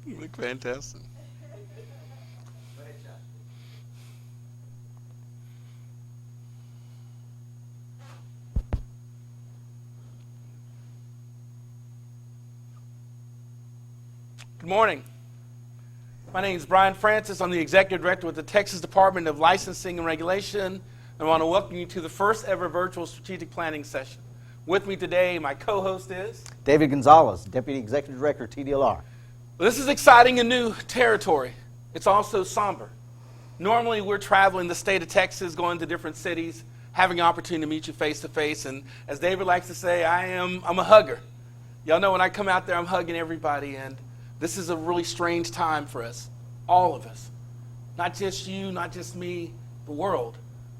You look fantastic. Good morning. My name is Brian Francis. I'm the Executive Director with the Texas Department of Licensing and Regulation. And I want to welcome you to the first ever virtual strategic planning session. With me today, my co-host is David Gonzalez, Deputy Executive Director, TDLR. Well, this is exciting and new territory. It's also somber. Normally, we're traveling the state of Texas, going to different cities, having an opportunity to meet you face to face. And as David likes to say, I'm a hugger. Y'all know when I come out there, I'm hugging everybody. And this is a really strange time for us, all of us. Not just you, not just me, the world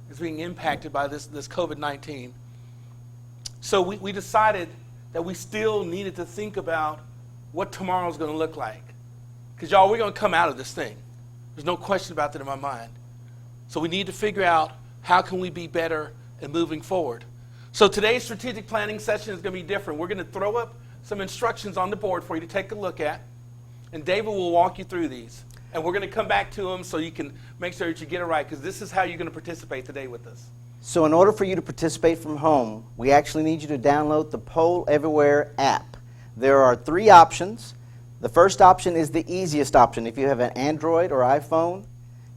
is being impacted by this COVID-19. So we decided that we still needed to think about what tomorrow's going to look like. Because y'all, we're going to come out of this thing. There's no question about that in my mind. So we need to figure out how can we be better in moving forward. So today's strategic planning session is going to be different. We're going to throw up some instructions on the board for you to take a look at. And David will walk you through these. And we're going to come back to them so you can make sure that you get it right, because this is how you're going to participate today with us. So in order for you to participate from home, we actually need you to download the Poll Everywhere app. There are 3 options. The first option is the easiest option. If you have an Android or iPhone,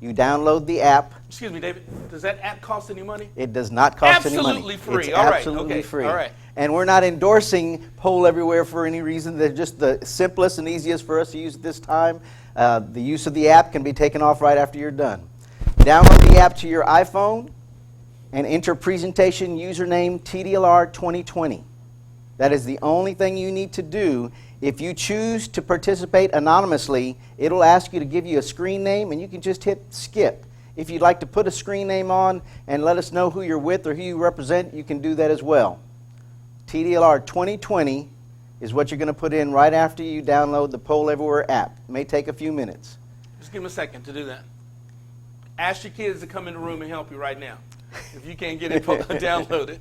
you download the app. Excuse me, David, does that app cost any money? It does not cost any money. Absolutely free. It's All right. absolutely Okay. free. All right. And we're not endorsing Poll Everywhere for any reason. They're just the simplest and easiest for us to use at this time. The use of the app can be taken off right after you're done. Download the app to your iPhone and enter presentation username TDLR 2020. That is the only thing you need to do. If you choose to participate anonymously, it'll ask you to give you a screen name, and you can just hit skip. If you'd like to put a screen name on and let us know who you're with or who you represent, you can do that as well. TDLR 2020 is what you're going to put in right after you download the Poll Everywhere app. It may take a few minutes. Just give them a second to do that. Ask your kids to come in the room and help you right now. If you can't get it, download it.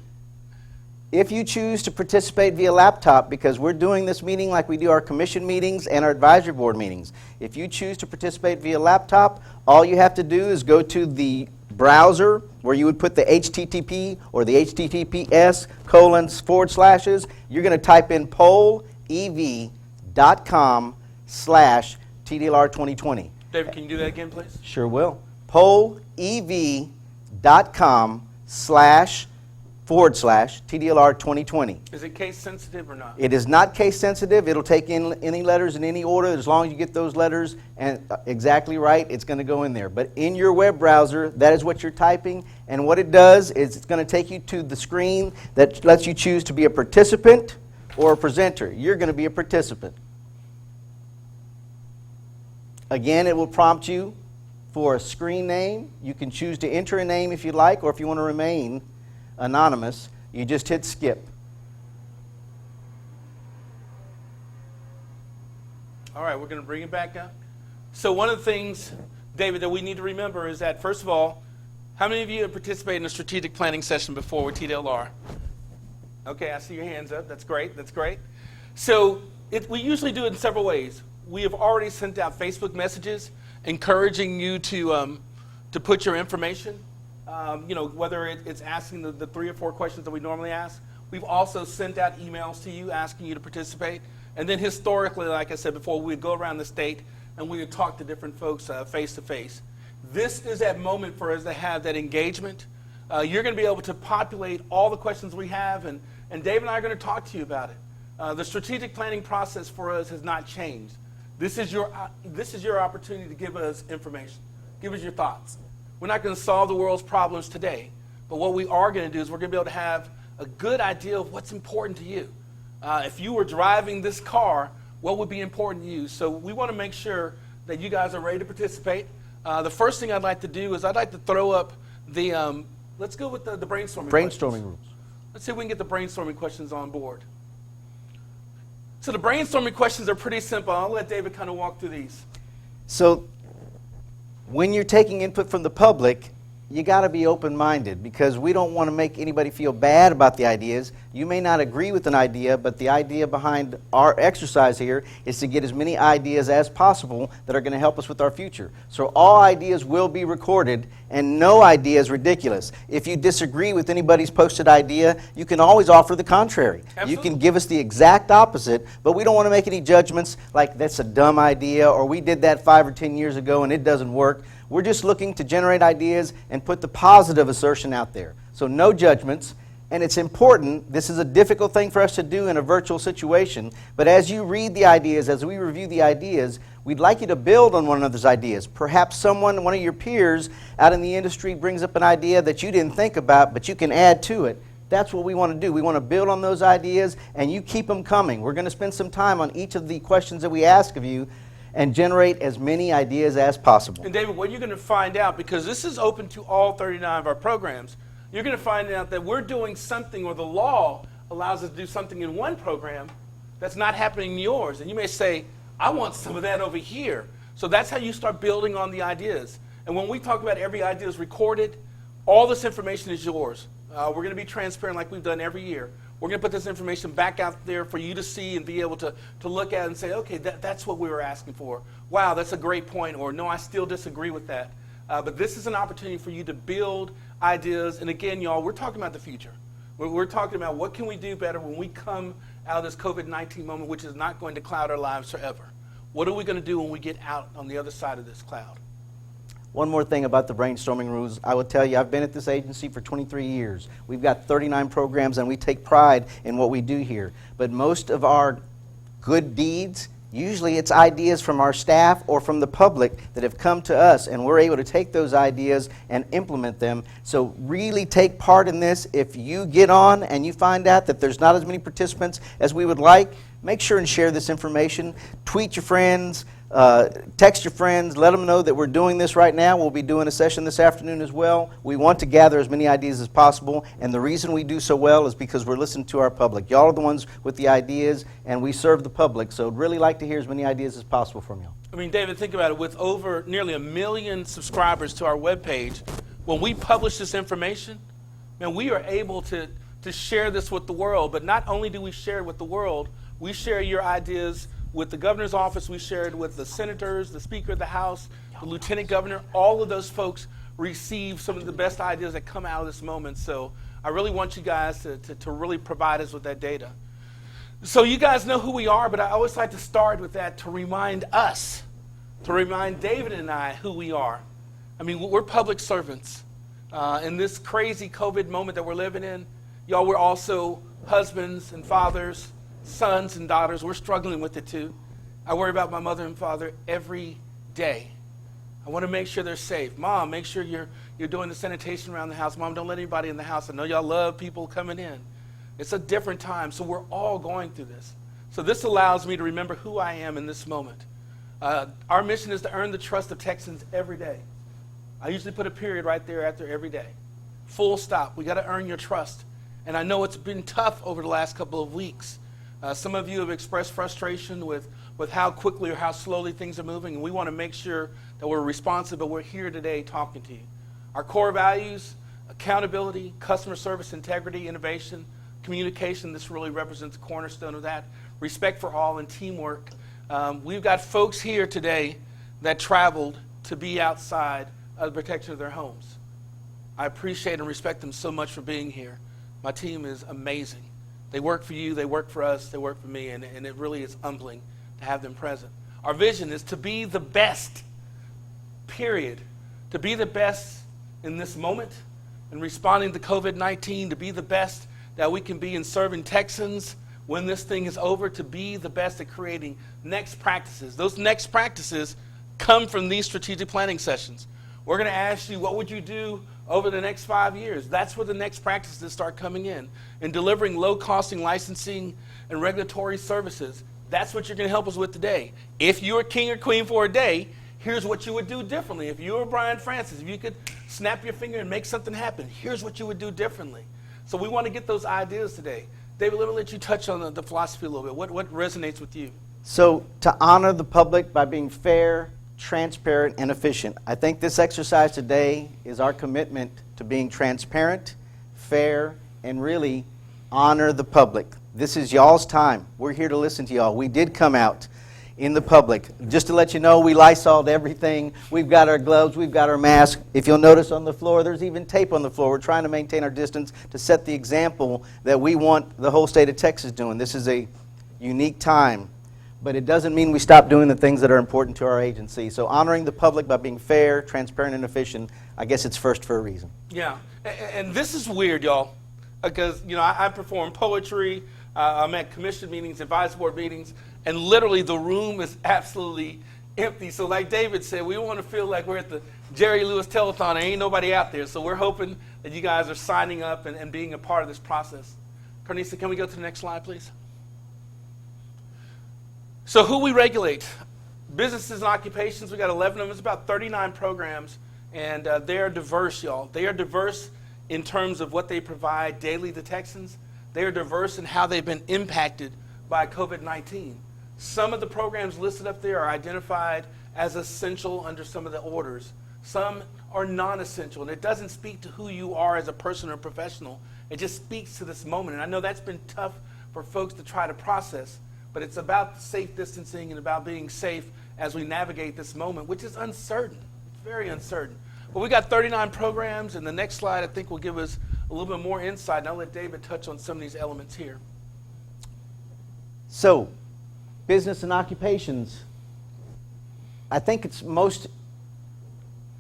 If you choose to participate via laptop, because we're doing this meeting like we do our commission meetings and our advisory board meetings, if you choose to participate via laptop, all you have to do is go to the browser where you would put the HTTP or the HTTPS://. You're going to type in pollev.com/TDLR2020. David, can you do that again, please? Sure will. pollev.com//TDLR2020. Is it case sensitive or not? It is not case sensitive. It'll take in any letters in any order. As long as you get those letters and exactly right, it's going to go in there. But in your web browser, that is what you're typing. And what it does is it's going to take you to the screen that lets you choose to be a participant or a presenter. You're going to be a participant. Again, it will prompt you for a screen name. You can choose to enter a name if you like, or if you want to remain anonymous, you just hit skip. All right, we're going to bring it back up. So one of the things, David, that we need to remember is that, first of all, how many of you have participated in a strategic planning session before with TDLR? Okay, I see your hands up. That's great. That's great. So we usually do it in several ways. We have already sent out Facebook messages encouraging you to put your information. Whether it's asking the 3 or 4 questions that we normally ask. We've also sent out emails to you asking you to participate. And then historically, like I said before, we'd go around the state and we would talk to different folks face to face. This is that moment for us to have that engagement. You're going to be able to populate all the questions we have, and Dave and I are going to talk to you about it. The strategic planning process for us has not changed. This is your opportunity to give us information. Give us your thoughts. We're not going to solve the world's problems today, but what we are going to do is we're going to be able to have a good idea of what's important to you. If you were driving this car, what would be important to you? So we want to make sure that you guys are ready to participate. The first thing I'd like to do is I'd like to throw up the, let's go with the brainstorming rules. Let's see if we can get the brainstorming questions on board. So the brainstorming questions are pretty simple. I'll let David kind of walk through these. So when you're taking input from the public, you got to be open-minded, because we don't want to make anybody feel bad about the ideas. You may not agree with an idea, but the idea behind our exercise here is to get as many ideas as possible that are going to help us with our future. So all ideas will be recorded, and no idea is ridiculous. If you disagree with anybody's posted idea, you can always offer the contrary. Absolutely. You can give us the exact opposite, but we don't want to make any judgments like that's a dumb idea, or we did that 5 or 10 years ago and it doesn't work. We're just looking to generate ideas and put the positive assertion out there. So no judgments. And it's important, this is a difficult thing for us to do in a virtual situation, but as you read the ideas, as we review the ideas, we'd like you to build on one another's ideas. Perhaps one of your peers out in the industry brings up an idea that you didn't think about, but you can add to it. That's what we want to do. We want to build on those ideas, and you keep them coming. We're going to spend some time on each of the questions that we ask of you and generate as many ideas as possible. And David, what you're going to find out, because this is open to all 39 of our programs, you're going to find out that we're doing something, or the law allows us to do something in one program that's not happening in yours. And you may say, I want some of that over here. So that's how you start building on the ideas. And when we talk about every idea is recorded, all this information is yours. We're going to be transparent like we've done every year. We're going to put this information back out there for you to see and be able to look at and say, okay, that's what we were asking for. Wow, that's a great point. Or no, I still disagree with that. But this is an opportunity for you to build ideas. And again, y'all, we're talking about the future. We're talking about what can we do better when we come out of this COVID-19 moment, which is not going to cloud our lives forever. What are we going to do when we get out on the other side of this cloud? One more thing about the brainstorming rules. I will tell you, I've been at this agency for 23 years. We've got 39 programs, and we take pride in what we do here. But most of our good deeds, usually it's ideas from our staff or from the public that have come to us, and we're able to take those ideas and implement them. So really take part in this. If you get on and you find out that there's not as many participants as we would like, make sure and share this information. Tweet your friends, text your friends, let them know that we're doing this right now. We'll be doing a session this afternoon as well. We want to gather as many ideas as possible, and the reason we do so well is because we're listening to our public. Y'all are the ones with the ideas, and we serve the public, so I'd really like to hear as many ideas as possible from y'all. I mean, David, think about it. With over nearly 1 million subscribers to our webpage, when we publish this information, man, we are able to share this with the world. But not only do we share it with the world, we share your ideas with the governor's office. We share it with the senators, the Speaker of the House, the Lieutenant Governor. All of those folks receive some of the best ideas that come out of this moment. So I really want you guys to really provide us with that data. So you guys know who we are, but I always like to start with that to remind us, to remind David and I who we are. I mean, we're public servants. In this crazy COVID moment that we're living in, y'all, we're also husbands and fathers, sons and daughters. We're struggling with it too. I worry about my mother and father every day. I want to make sure they're safe. Mom, make sure you're doing the sanitation around the house. Mom, don't let anybody in the house. I know y'all love people coming in. It's a different time, so we're all going through this. So this allows me to remember who I am in this moment. Our mission is to earn the trust of Texans every day. I usually put a period right there after every day. Full stop. We got to earn your trust. And I know it's been tough over the last couple of weeks. Some of you have expressed frustration with how quickly or how slowly things are moving, and we want to make sure that we're responsive, but we're here today talking to you. Our core values, accountability, customer service, integrity, innovation, communication, this really represents the cornerstone of that, respect for all, and teamwork. We've got folks here today that traveled to be outside of the protection of their homes. I appreciate and respect them so much for being here. My team is amazing. They work for you, they work for us, they work for me, and it really is humbling to have them present. Our vision is to be the best, period. To be the best in this moment, in responding to COVID-19, to be the best that we can be in serving Texans when this thing is over, to be the best at creating next practices. Those next practices come from these strategic planning sessions. We're going to ask you, what would you do over the next 5 years? That's where the next practices start coming in delivering low-costing licensing and regulatory services. That's what you're going to help us with today. If you were king or queen for a day, here's what you would do differently. If you were Brian Francis, if you could snap your finger and make something happen, here's what you would do differently. So we want to get those ideas today. David, let me let you touch on the philosophy a little bit. What resonates with you? So to honor the public by being fair, transparent, and efficient. I think this exercise today is our commitment to being transparent, fair, and really honor the public. This is y'all's time. We're here to listen to y'all. We did come out in the public. Just to let you know, we Lysoled everything. We've got our gloves, we've got our masks. If you'll notice on the floor, there's even tape on the floor. We're trying to maintain our distance to set the example that we want the whole state of Texas doing. This is a unique time, but it doesn't mean we stop doing the things that are important to our agency. So honoring the public by being fair, transparent, and efficient, I guess it's first for a reason. Yeah, and this is weird, y'all, because I perform poetry. I'm at commission meetings, advisory board meetings, and literally the room is absolutely empty. So like David said, we want to feel like we're at the Jerry Lewis Telethon. There ain't nobody out there. So we're hoping that you guys are signing up and being a part of this process. Carnisa, can we go to the next slide, please? So who we regulate? Businesses and occupations, we got 11 of them. It's about 39 programs, and they are diverse, y'all. They are diverse in terms of what they provide daily to Texans. They are diverse in how they've been impacted by COVID-19. Some of the programs listed up there are identified as essential under some of the orders. Some are non-essential, and it doesn't speak to who you are as a person or professional. It just speaks to this moment, and I know that's been tough for folks to try to process, but it's about safe distancing and about being safe as we navigate this moment, which is uncertain. It's very uncertain. But we got 39 programs, and the next slide I think will give us a little bit more insight, and I'll let David touch on some of these elements here. So, business and occupations. I think it's most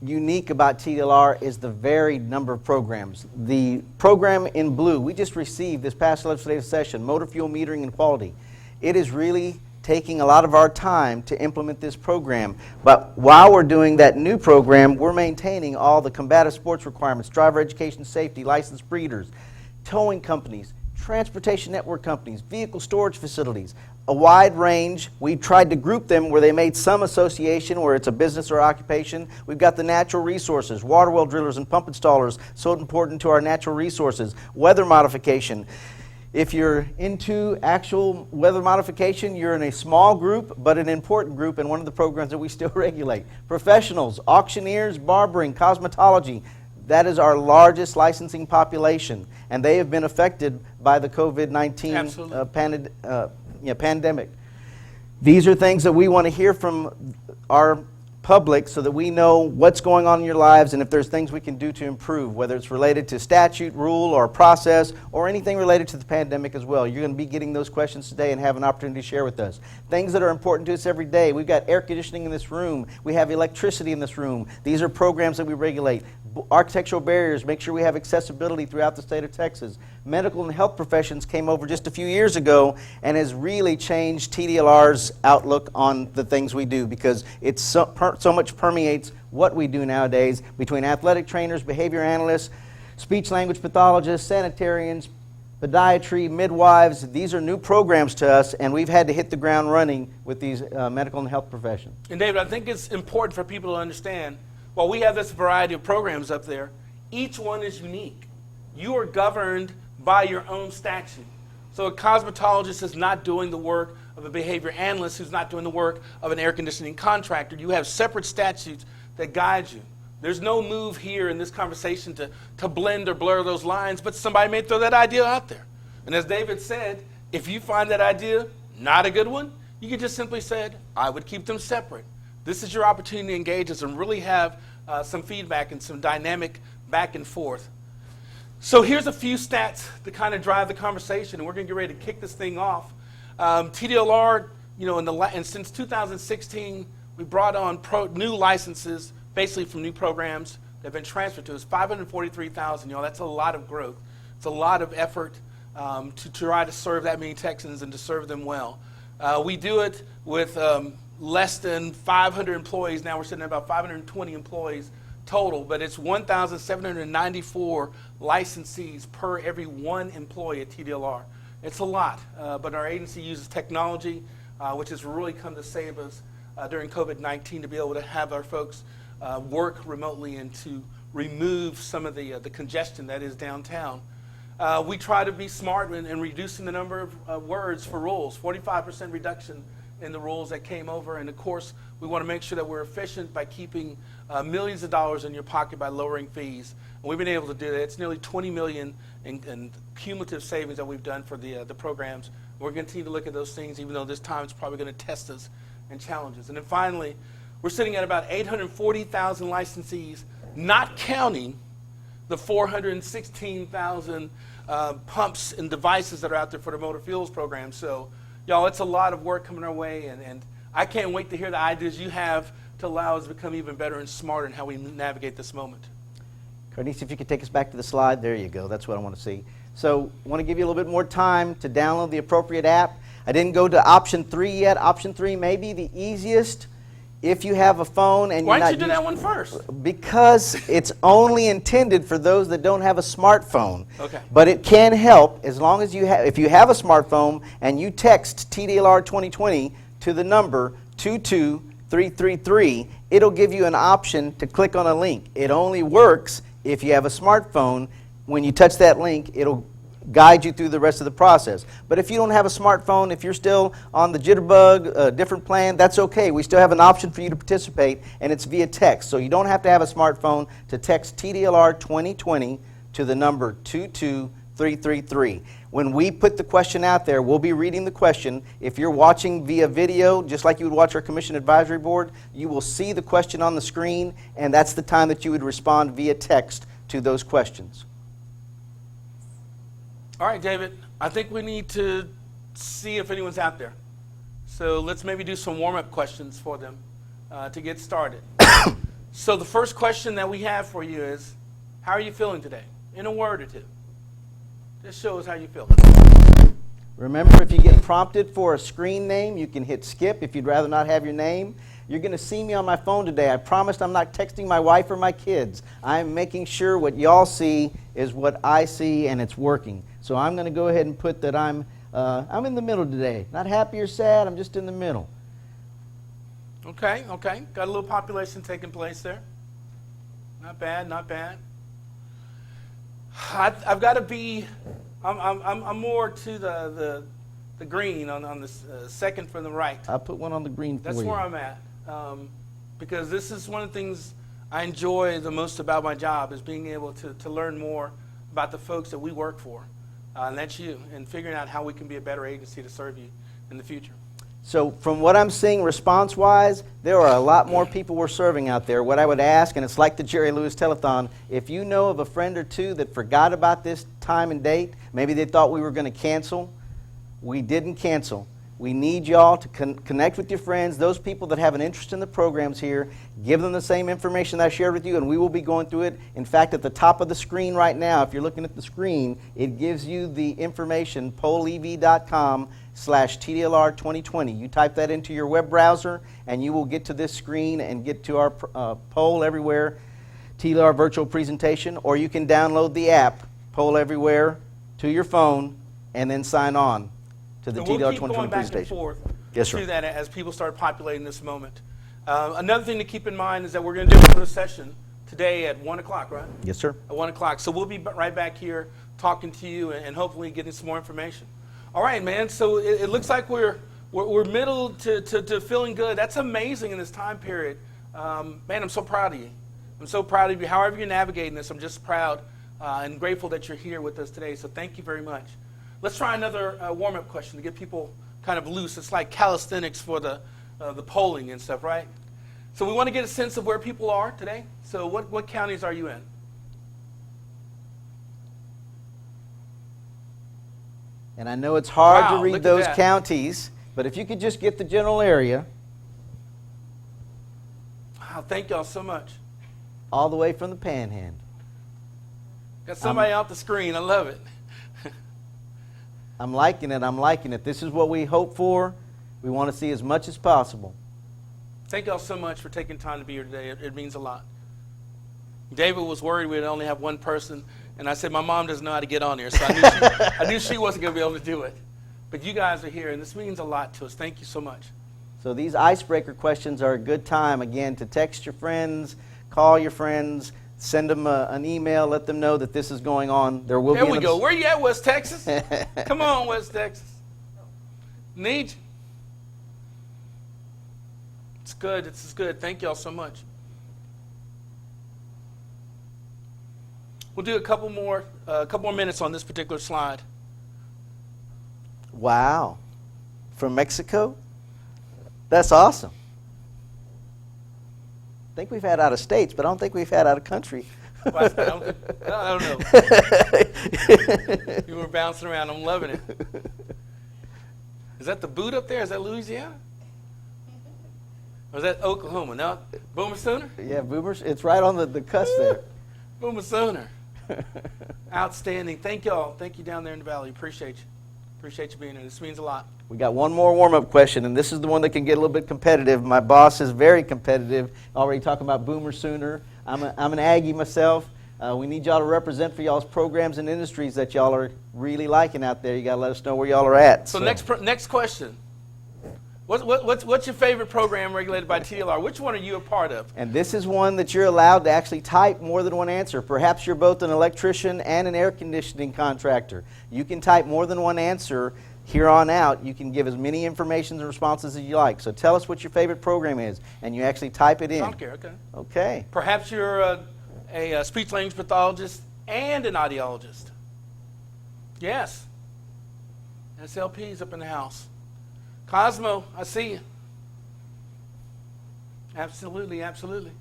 unique about TDLR is the varied number of programs. The program in blue, we just received this past legislative session, motor fuel metering and quality. It is really taking a lot of our time to implement this program. But while we're doing that new program, we're maintaining all the combative sports requirements, driver education safety, licensed breeders, towing companies, transportation network companies, vehicle storage facilities, a wide range. We tried to group them where they made some association where it's a business or occupation. We've got the natural resources, water well drillers and pump installers, so important to our natural resources, weather modification. If you're into actual weather modification, you're in a small group, but an important group in one of the programs that we still regulate. Professionals, auctioneers, barbering, cosmetology, that is our largest licensing population, and they have been affected by the COVID-19 pandemic. These are things that we want to hear from our public so that we know what's going on in your lives and if there's things we can do to improve, whether it's related to statute, rule, or process, or anything related to the pandemic as well. You're going to be getting those questions today and have an opportunity to share with us. Things that are important to us every day. We've got air conditioning in this room. We have electricity in this room. These are programs that we regulate. Architectural barriers, make sure we have accessibility throughout the state of Texas. Medical and health professions came over just a few years ago and has really changed TDLR's outlook on the things we do because it's so much permeates what we do nowadays between athletic trainers, behavior analysts, speech language pathologists, sanitarians, podiatry, midwives. These are new programs to us, and we've had to hit the ground running with these medical and health professions. And David, I think it's important for people to understand, while we have this variety of programs up there, each one is unique. You are governed by your own statute. So a cosmetologist is not doing the work of a behavior analyst who's not doing the work of an air conditioning contractor. You have separate statutes that guide you. There's no move here in this conversation to blend or blur those lines, but somebody may throw that idea out there. And as David said, if you find that idea not a good one, you can just simply say, I would keep them separate. This is your opportunity to engage us and really have some feedback and some dynamic back and forth. So here's a few stats to kind of drive the conversation, and we're going to get ready to kick this thing off. TDLR, and since 2016, we brought on new licenses, basically from new programs that have been transferred to us. 543,000, that's a lot of growth. It's a lot of effort to try to serve that many Texans and to serve them well. We do it with less than 500 employees. Now we're sitting at about 520 employees total, but it's 1,794 licensees per every one employee at TDLR. It's a lot, but our agency uses technology, which has really come to save us during COVID-19 to be able to have our folks work remotely and to remove some of the congestion that is downtown. We try to be smart in reducing the number of words for rules, 45% reduction in the rules that came over. And of course, we want to make sure that we're efficient by keeping millions of dollars in your pocket by lowering fees. And we've been able to do that. It's nearly $20 million in cumulative savings that we've done for the programs. We're going to continue to look at those things, even though this time it's probably going to test us and challenge us. And then finally, we're sitting at about 840,000 licensees, not counting the 416,000 pumps and devices that are out there for the motor fuels program. So, y'all, it's a lot of work coming our way, and I can't wait to hear the ideas you have to allow us to become even better and smarter in how we navigate this moment. Carnice, if you could take us back to the slide. There you go. That's what I want to see. So I want to give you a little bit more time to download the appropriate app. I didn't go to option 3 yet. Option 3 may be the easiest if you have a phone and Why you're not didn't you do that one first? Because it's only intended for those that don't have a smartphone. Okay. But it can help as long as you have, if you have a smartphone and you text TDLR 2020 to the number 22333, it'll give you an option to click on a link. It only works if you have a smartphone. When you touch that link, it'll guide you through the rest of the process. But if you don't have a smartphone, if you're still on the Jitterbug, different plan, that's okay. We still have an option for you to participate, and it's via text. So you don't have to have a smartphone to text TDLR 2020 to the number 22333. When we put the question out there, we'll be reading the question. If you're watching via video, just like you would watch our Commission Advisory Board, you will see the question on the screen, and that's the time that you would respond via text to those questions. All right, David, I think we need to see if anyone's out there. So let's maybe do some warm-up questions for them to get started. So the first question that we have for you is, how are you feeling today? In a word or two. Just show us how you feel. Remember, if you get prompted for a screen name, you can hit skip if you'd rather not have your name. You're going to see me on my phone today. I promised I'm not texting my wife or my kids. I'm making sure what y'all see is what I see, and it's working. So I'm going to go ahead and put that I'm in the middle today. Not happy or sad, I'm just in the middle. Okay. Got a little population taking place there. Not bad, not bad. I've got to be, I'm more to the green on the second from the right. I'll put one on the green for you. That's where I'm at. Because this is one of the things I enjoy the most about my job, is being able to learn more about the folks that we work for. And that's you, and figuring out how we can be a better agency to serve you in the future. So from what I'm seeing response-wise, there are a lot more people we're serving out there. What I would ask, and it's like the Jerry Lewis Telethon, if you know of a friend or two that forgot about this time and date, maybe they thought we were going to cancel, we didn't cancel. We need y'all to connect with your friends, those people that have an interest in the programs here. Give them the same information that I shared with you, and we will be going through it. In fact, at the top of the screen right now, if you're looking at the screen, it gives you the information, pollev.com/TDLR 2020. You type that into your web browser, and you will get to this screen and get to our Poll Everywhere TDLR virtual presentation, or you can download the app, Poll Everywhere, to your phone, and then sign on to the TDLR 2020 presentation. We'll keep going back and forth Yes, sir. through that as people start populating this moment. Another thing to keep in mind is that we're going to do another session today at 1 o'clock, right? Yes, sir. At 1 o'clock. So we'll be right back here talking to you and hopefully getting some more information. All right, man. So it looks like we're middle to feeling good. That's amazing in this time period. Man, I'm so proud of you. I'm so proud of you. However you're navigating this, I'm just proud and grateful that you're here with us today. So thank you very much. Let's try another warm-up question to get people kind of loose. It's like calisthenics for the polling and stuff, right? So we want to get a sense of where people are today. So what counties are you in? And I know it's hard Wow, to read look at those that. counties, but if you could just get the general area, Wow, thank y'all so much. all the way from the Panhandle. Got somebody off the screen. I love it. I'm liking it. I'm liking it. This is what we hope for. We want to see as much as possible. Thank y'all so much for taking time to be here today. It means a lot. David was worried we'd only have one person, and I said my mom doesn't know how to get on here, so I knew she wasn't going to be able to do it. But you guys are here, and this means a lot to us. Thank you so much. So these icebreaker questions are a good time, again, to text your friends, call your friends, send them an email, let them know that this is going on. There will be. There we go. Where you at, West Texas? Come on, West Texas. Need you. good. This is good. Thank y'all so much. We'll do a couple more minutes on this particular slide. Wow. From Mexico? That's awesome. I think we've had out of states, but I don't think we've had out of country. I don't know. You were bouncing around. I'm loving it. Is that the boot up there? Is that Louisiana? Or is that Oklahoma? No? Boomer Sooner? Yeah, Boomers. It's right on the cusp there. Boomer Sooner. Outstanding. Thank y'all. Thank you down there in the valley. Appreciate you. Appreciate you being here. This means a lot. We got one more warm-up question, and this is the one that can get a little bit competitive. My boss is very competitive. Already talking about Boomer Sooner. I'm an Aggie myself. We need y'all to represent for y'all's programs and industries that y'all are really liking out there. You got to let us know where y'all are at. So next question. What's your favorite program regulated by TLR? Which one are you a part of? And this is one that you're allowed to actually type more than one answer. Perhaps you're both an electrician and an air conditioning contractor. You can type more than one answer. Here on out, you can give as many information and responses as you like. So tell us what your favorite program is, and you actually type it in. I don't care, okay. Okay. Perhaps you're a speech-language pathologist and an audiologist. Yes. SLP's up in the house. Cosmo, I see you. Absolutely, absolutely.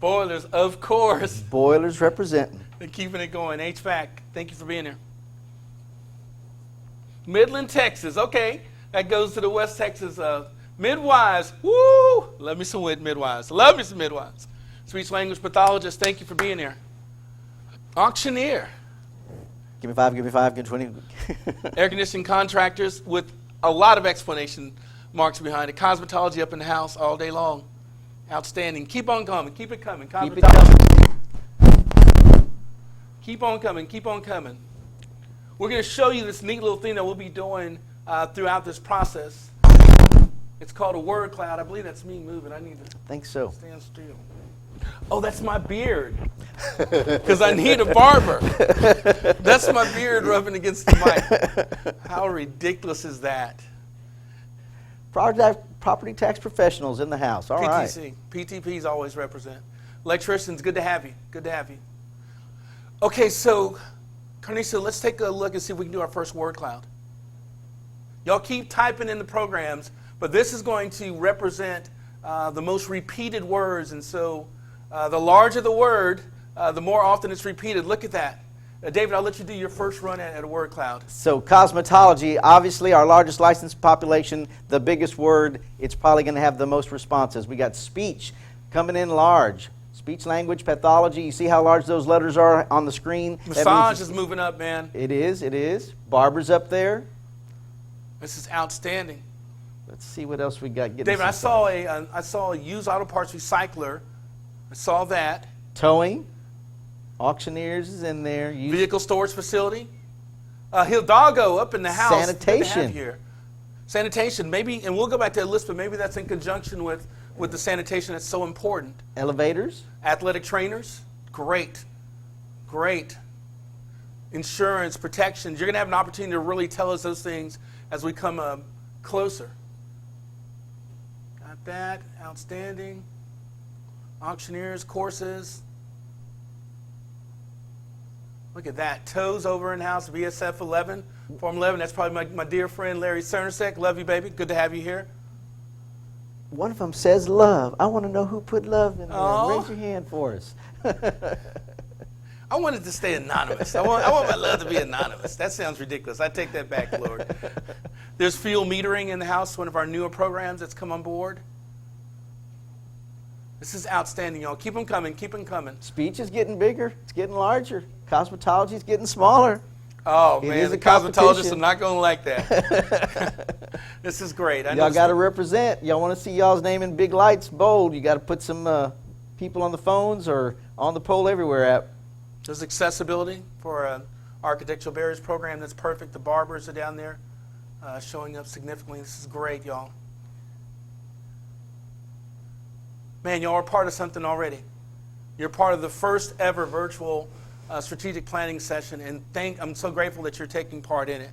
Boilers, of course. Boilers representing. They're keeping it going. HVAC, thank you for being here. Midland, Texas. Okay, that goes to the West Texas. Midwives. Woo! Love me some midwives. Love me some midwives. Speech-language pathologist, thank you for being here. Auctioneer. Give me 5, give me 5, give me 20. Air conditioning contractors with a lot of explanation marks behind it. Cosmetology up in the house all day long. Outstanding. Keep on coming. Keep it coming. Keep it coming. Keep on coming. Keep on coming. We're going to show you this neat little thing that we'll be doing throughout this process. It's called a word cloud. I believe that's me moving. I need to think so. Stand still. Oh, that's my beard. Because I need a barber. That's my beard rubbing against the mic. How ridiculous is that? Property tax professionals in the house. All right. PTC. PTPs always represent. Electricians, good to have you. Good to have you. Okay, so, Carnicia, let's take a look and see if we can do our first word cloud. Y'all keep typing in the programs, but this is going to represent the most repeated words, and so the larger the word, the more often it's repeated. Look at that. David, I'll let you do your first run at a word cloud. So cosmetology, obviously our largest licensed population, the biggest word, it's probably going to have the most responses. We got speech coming in large. Speech language pathology, you see how large those letters are on the screen? Massage is moving up, man. It is, it is. Barber's up there. This is outstanding. Let's see what else we got. David, I saw a used auto parts recycler. I saw that. Towing. Auctioneers is in there. Vehicle storage facility. Hidalgo up in the house. Sanitation. Here. Sanitation, maybe, and we'll go back to the list, but maybe that's in conjunction with the sanitation that's so important. Elevators. Athletic trainers. Great. Great. Insurance, protections. You're going to have an opportunity to really tell us those things as we come closer. Got that. Outstanding. Auctioneers, courses. Look at that. Toes over in the house, VSF 11, Form 11. That's probably my dear friend Larry Cernisek. Love you, baby. Good to have you here. One of them says love. I want to know who put love in there. Oh. Raise your hand for us. I wanted to stay anonymous. I want my love to be anonymous. That sounds ridiculous. I take that back, Lord. There's fuel metering in the house, one of our newer programs that's come on board. This is outstanding, y'all. Keep them coming. Keep them coming. Speech is getting bigger. It's getting larger. Cosmetology is getting smaller. Oh, man, the cosmetologists are not going to like that. This is great. Y'all got to represent. Y'all want to see y'all's name in big lights, bold. You got to put some people on the phones or on the Poll Everywhere app. There's accessibility for an architectural barriers program that's perfect. The barbers are down there showing up significantly. This is great, y'all. Man, y'all are part of something already. You're part of the first ever virtual strategic planning session, and I'm so grateful that you're taking part in it.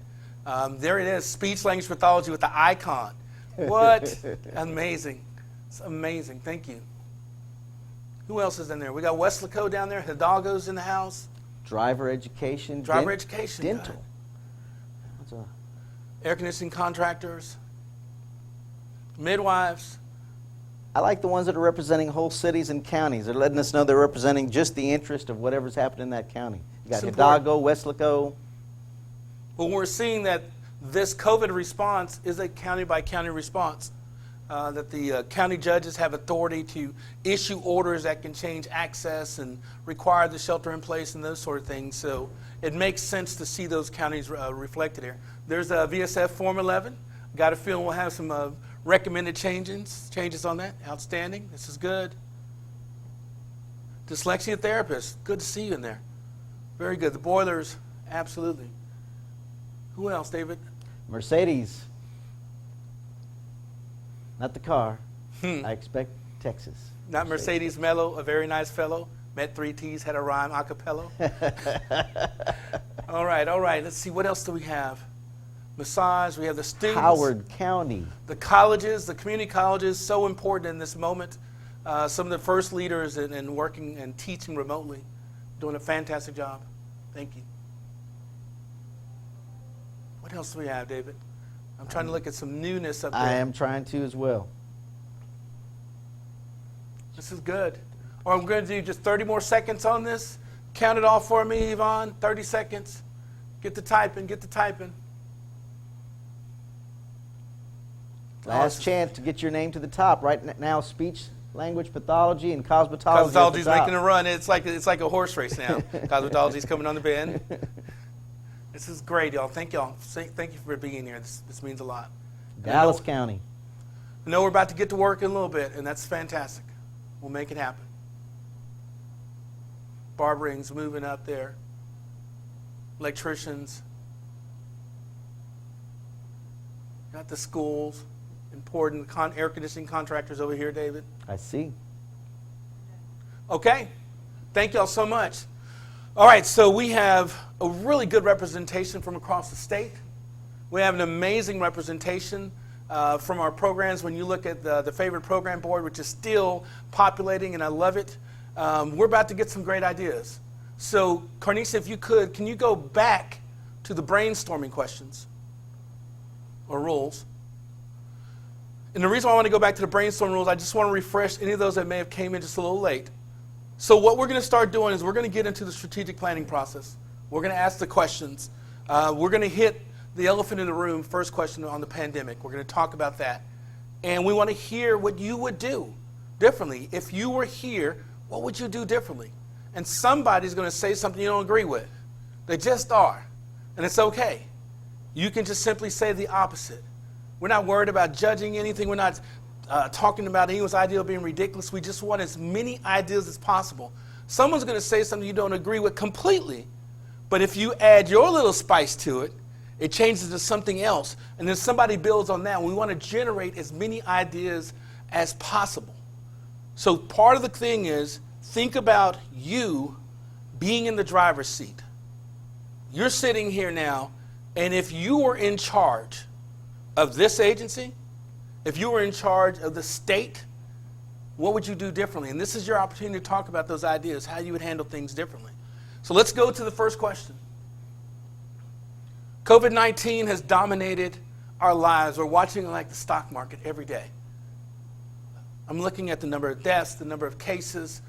There it is, speech language pathology with the icon. What? Amazing. It's amazing. Thank you. Who else is in there? We got Weslaco down there. Hidalgo's in the house. Driver education. Driver education. Dental. What's Air conditioning contractors. Midwives. I like the ones that are representing whole cities and counties. They're letting us know they're representing just the interest of whatever's happening in that county. You got Hidalgo, Weslaco. Well, we're seeing that this COVID response is a county-by-county response. That the county judges have authority to issue orders that can change access and require the shelter in place and those sort of things. So it makes sense to see those counties reflected here. There's a VSF Form 11. Got a feeling we'll have some recommended changes on that. Outstanding. This is good. Dyslexia therapist. Good to see you in there. Very good. The boilers. Absolutely. Who else, David? Mercedes. Not the car. I expect Texas. Not Mercedes Mello, a very nice fellow. Met 3 T's, had a rhyme, a cappella. All right. Let's see, what else do we have? Massage, we have the students. Howard County. The colleges, the community colleges, so important in this moment. Some of the first leaders in working and teaching remotely, doing a fantastic job. Thank you. What else do we have, David? I'm trying to look at some newness up there. I am trying to as well. This is good. Or I'm going to do just 30 more seconds on this. Count it off for me, Yvonne. 30 seconds. Get to typing. Last chance to get your name to the top. Right now, speech, language, pathology, and cosmetology. Cosmetology's making a run. It's like a horse race now. Cosmetology's coming on the bend. This is great, y'all. Thank y'all. Thank you for being here. This means a lot. Dallas County. I know we're about to get to work in a little bit, and that's fantastic. We'll make it happen. Barbering's moving up there. Electricians. Got the schools. Important air conditioning contractors over here, David. I see. Okay. Thank y'all so much. All right, so we have a really good representation from across the state. We have an amazing representation from our programs. When you look at the favorite program board, which is still populating, and I love it, we're about to get some great ideas. So, Carnisa, if you could, can you go back to the brainstorming questions or rules? And the reason why I want to go back to the brainstorming rules, I just want to refresh any of those that may have came in just a little late. So what we're going to start doing is we're going to get into the strategic planning process. We're going to ask the questions. We're going to hit the elephant in the room, first question on the pandemic. We're going to talk about that. And we want to hear what you would do differently. If you were here, what would you do differently? And somebody's going to say something you don't agree with. They just are. And it's okay. You can just simply say the opposite. We're not worried about judging anything. We're not talking about anyone's idea of being ridiculous. We just want as many ideas as possible. Someone's going to say something you don't agree with completely, but if you add your little spice to it, it changes to something else, and then somebody builds on that. We want to generate as many ideas as possible. So part of the thing is, think about you being in the driver's seat. You're sitting here now, and if you were in charge of this agency, if you were in charge of the state, what would you do differently? And this is your opportunity to talk about those ideas, how you would handle things differently. So let's go to the first question. COVID-19 has dominated our lives. We're watching it like the stock market every day. I'm looking at the number of deaths, the number of cases.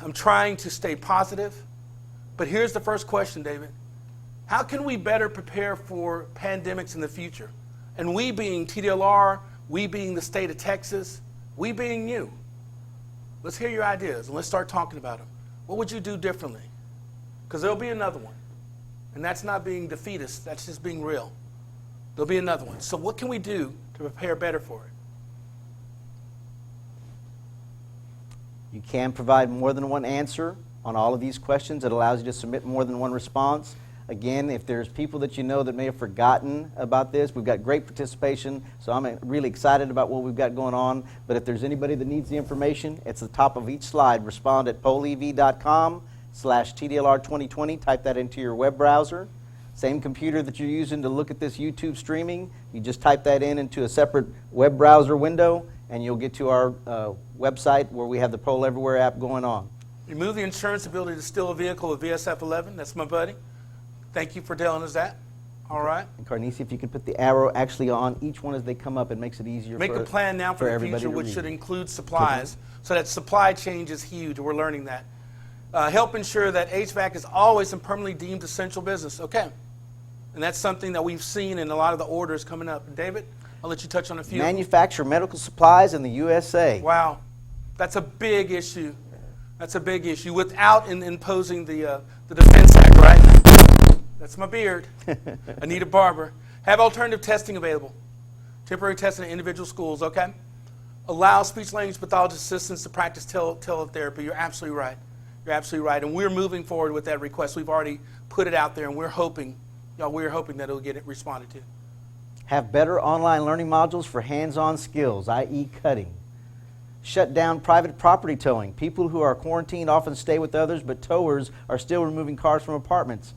I'm trying to stay positive. But here's the first question, David. How can we better prepare for pandemics in the future? And we being TDLR, we being the state of Texas, we being you. Let's hear your ideas and let's start talking about them. What would you do differently? Because there'll be another one. And that's not being defeatist, that's just being real. There'll be another one. So what can we do to prepare better for it? You can provide more than one answer on all of these questions. It allows you to submit more than one response. Again, if there's people that you know that may have forgotten about this, we've got great participation, so I'm really excited about what we've got going on. But if there's anybody that needs the information, it's at the top of each slide. Respond at polev.com/TDLR2020. Type that into your web browser. Same computer that you're using to look at this YouTube streaming, you just type that into a separate web browser window, and you'll get to our website where we have the Poll Everywhere app going on. Remove the insurance ability to steal a vehicle with VSF 11. That's my buddy. Thank you for telling us that. All right. And Carnicia, if you could put the arrow actually on each one as they come up, it makes it easier Make a plan now for the everybody future, to which read. should include supplies. So that supply change is huge. We're learning that. Help ensure that HVAC is always and permanently deemed essential business. Okay. And that's something that we've seen in a lot of the orders coming up. David, I'll let you touch on a few. Manufacture medical supplies in the USA. Wow. That's a big issue. That's a big issue without imposing the Defense Act, right? That's my beard. Anita Barber. Have alternative testing available. Temporary testing in individual schools, okay? Allow speech-language pathologist assistants to practice teletherapy. You're absolutely right. You're absolutely right. And we're moving forward with that request. We've already put it out there, and we're hoping that it'll get it responded to. Have better online learning modules for hands-on skills, i.e. cutting. Shut down private property towing. People who are quarantined often stay with others, but towers are still removing cars from apartments.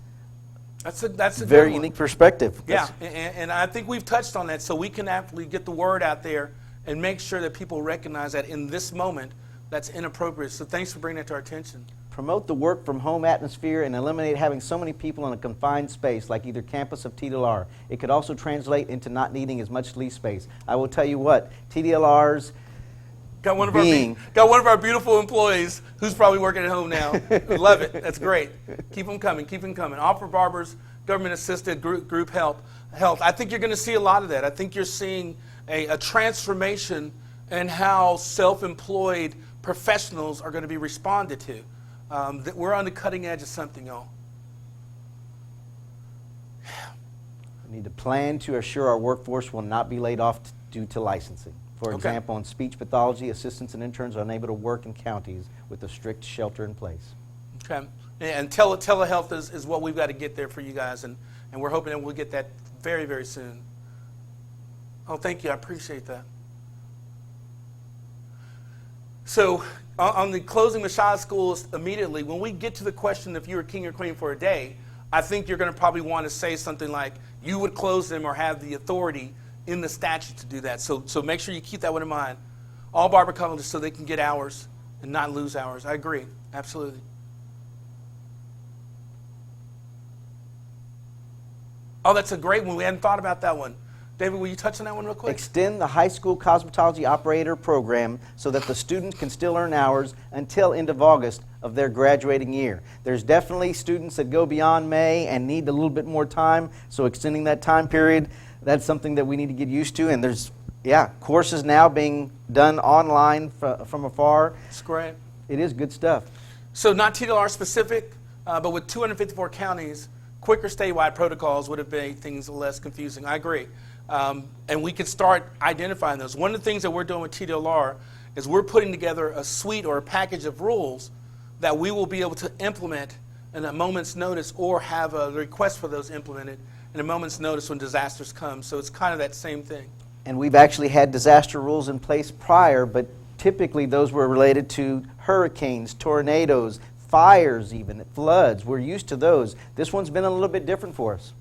That's a very good one. unique perspective. Yeah, and I think we've touched on that, so we can actually get the word out there and make sure that people recognize that in this moment that's inappropriate. So thanks for bringing that to our attention. Promote the work-from-home atmosphere and eliminate having so many people in a confined space like either campus of TDLR. It could also translate into not needing as much lease space. I will tell you what, TDLR's got one of our beautiful employees who's probably working at home now. Love it. That's great. Keep them coming. Keep them coming. Offer barbers government-assisted group health. I think you're going to see a lot of that. I think you're seeing a transformation in how self-employed professionals are going to be responded to. That we're on the cutting edge of something, y'all. We need to plan to assure our workforce will not be laid off due to licensing. For Okay. example, in speech pathology, assistants and interns are unable to work in counties with a strict shelter in place. Okay. And telehealth is what we've got to get there for you guys, and we're hoping that we'll get that very, very soon. Oh, thank you. I appreciate that. So on the closing the child schools immediately, when we get to the question if you were king or queen for a day, I think you're going to probably want to say something like you would close them or have the authority in the statute to do that. So make sure you keep that one in mind. All barber colleges so they can get hours and not lose hours. I agree. Absolutely. Oh, that's a great one. We hadn't thought about that one. David, will you touch on that one real quick? Extend the high school cosmetology operator program so that the students can still earn hours until end of August of their graduating year. There's definitely students that go beyond May and need a little bit more time, so extending that time period, that's something that we need to get used to. And there's, courses now being done online from afar. That's great. It is good stuff. So not TDLR specific, but with 254 counties, quicker statewide protocols would have made things less confusing. I agree. And we can start identifying those. One of the things that we're doing with TDLR is we're putting together a suite or a package of rules that we will be able to implement in a moment's notice or have a request for those implemented in a moment's notice when disasters come. So it's kind of that same thing. And we've actually had disaster rules in place prior, but typically those were related to hurricanes, tornadoes, fires even, floods. We're used to those. This one's been a little bit different for us.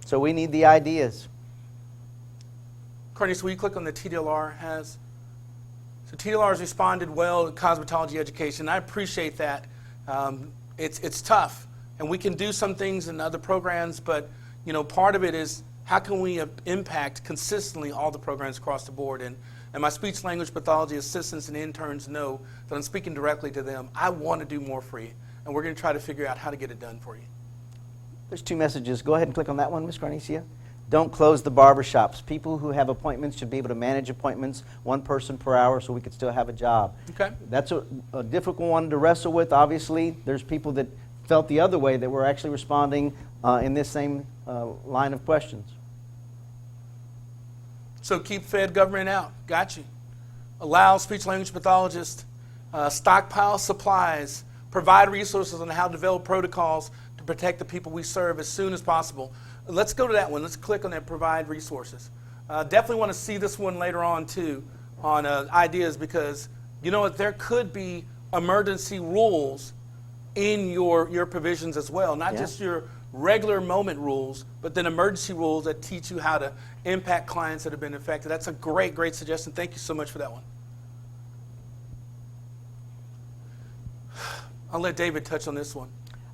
So we need the ideas. Cornelius, will you click on the TDLR has? So TDLR has responded well to cosmetology education. I appreciate that. It's tough, and we can do some things in other programs, but part of it is how can we impact consistently all the programs across the board? And my speech language pathology assistants and interns know that I'm speaking directly to them. I want to do more for you, and we're going to try to figure out how to get it done for you. There's 2 messages. Go ahead and click on that one, Ms. Garnicia. Don't close the barber shops. People who have appointments should be able to manage appointments, 1 person per hour, so we could still have a job. Okay. That's a difficult one to wrestle with, obviously. There's people that felt the other way that were actually responding in this same line of questions. So keep Fed government out. Got you. Allow speech-language pathologists stockpile supplies, provide resources on how to develop protocols to protect the people we serve as soon as possible. Let's go to that one. Let's click on that, provide resources. Definitely want to see this one later on, too, on ideas because, there could be emergency rules in your provisions as well, not just your regular moment rules, but then emergency rules that teach you how to impact clients that have been affected. That's a great, great suggestion. Thank you so much for that one. I'll let David touch on this one.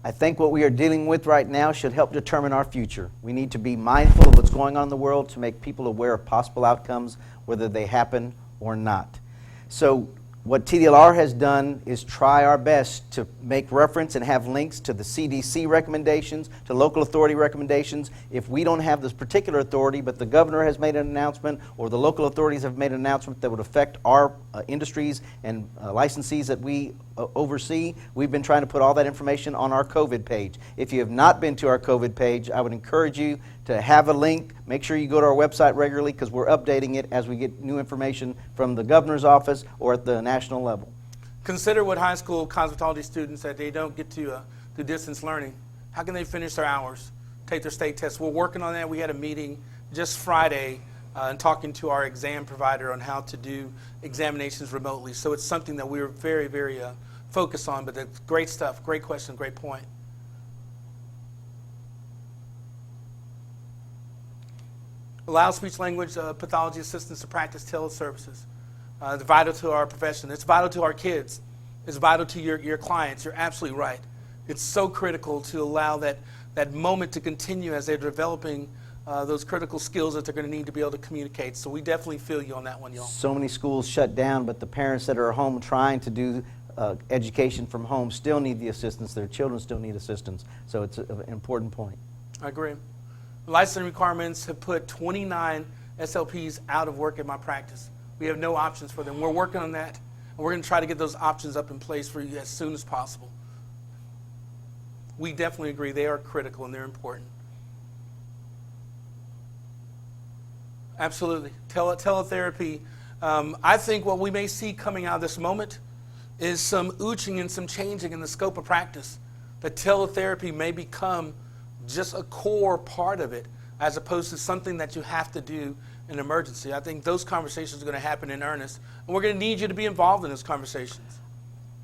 I think what we are dealing with right now should help determine our future. We need to be mindful of what's going on in the world to make people aware of possible outcomes, whether they happen or not. So what TDLR has done is try our best to make reference and have links to the CDC recommendations, to local authority recommendations. If we don't have this particular authority, but the governor has made an announcement or the local authorities have made an announcement that would affect our industries and licensees that we oversee, we've been trying to put all that information on our COVID page. If you have not been to our COVID page, I would encourage you to have a link. Make sure you go to our website regularly because we're updating it as we get new information from the governor's office or at the national level. Consider what high school cosmetology students that they don't get to do distance learning. How can they finish their hours, take their state tests? We're working on that. We had a meeting just Friday and talking to our exam provider on how to do examinations remotely. So it's something that we're very, very focused on, but that's great stuff, great question, great point. Allow speech-language pathology assistants to practice teleservices. It's vital to our profession. It's vital to our kids. It's vital to your clients. You're absolutely right. It's so critical to allow that moment to continue as they're developing those critical skills that they're going to need to be able to communicate. So we definitely feel you on that one, y'all. So many schools shut down, but the parents that are at home trying to do education from home still need the assistance. Their children still need assistance. So it's an important point. I agree. Licensing requirements have put 29 SLPs out of work at my practice. We have no options for them. We're working on that, and we're going to try to get those options up in place for you as soon as possible. We definitely agree they are critical and they're important. Absolutely. Teletherapy. I think what we may see coming out of this moment is some ooching and some changing in the scope of practice. That teletherapy may become just a core part of it as opposed to something that you have to do in emergency. I think those conversations are going to happen in earnest, and we're going to need you to be involved in those conversations.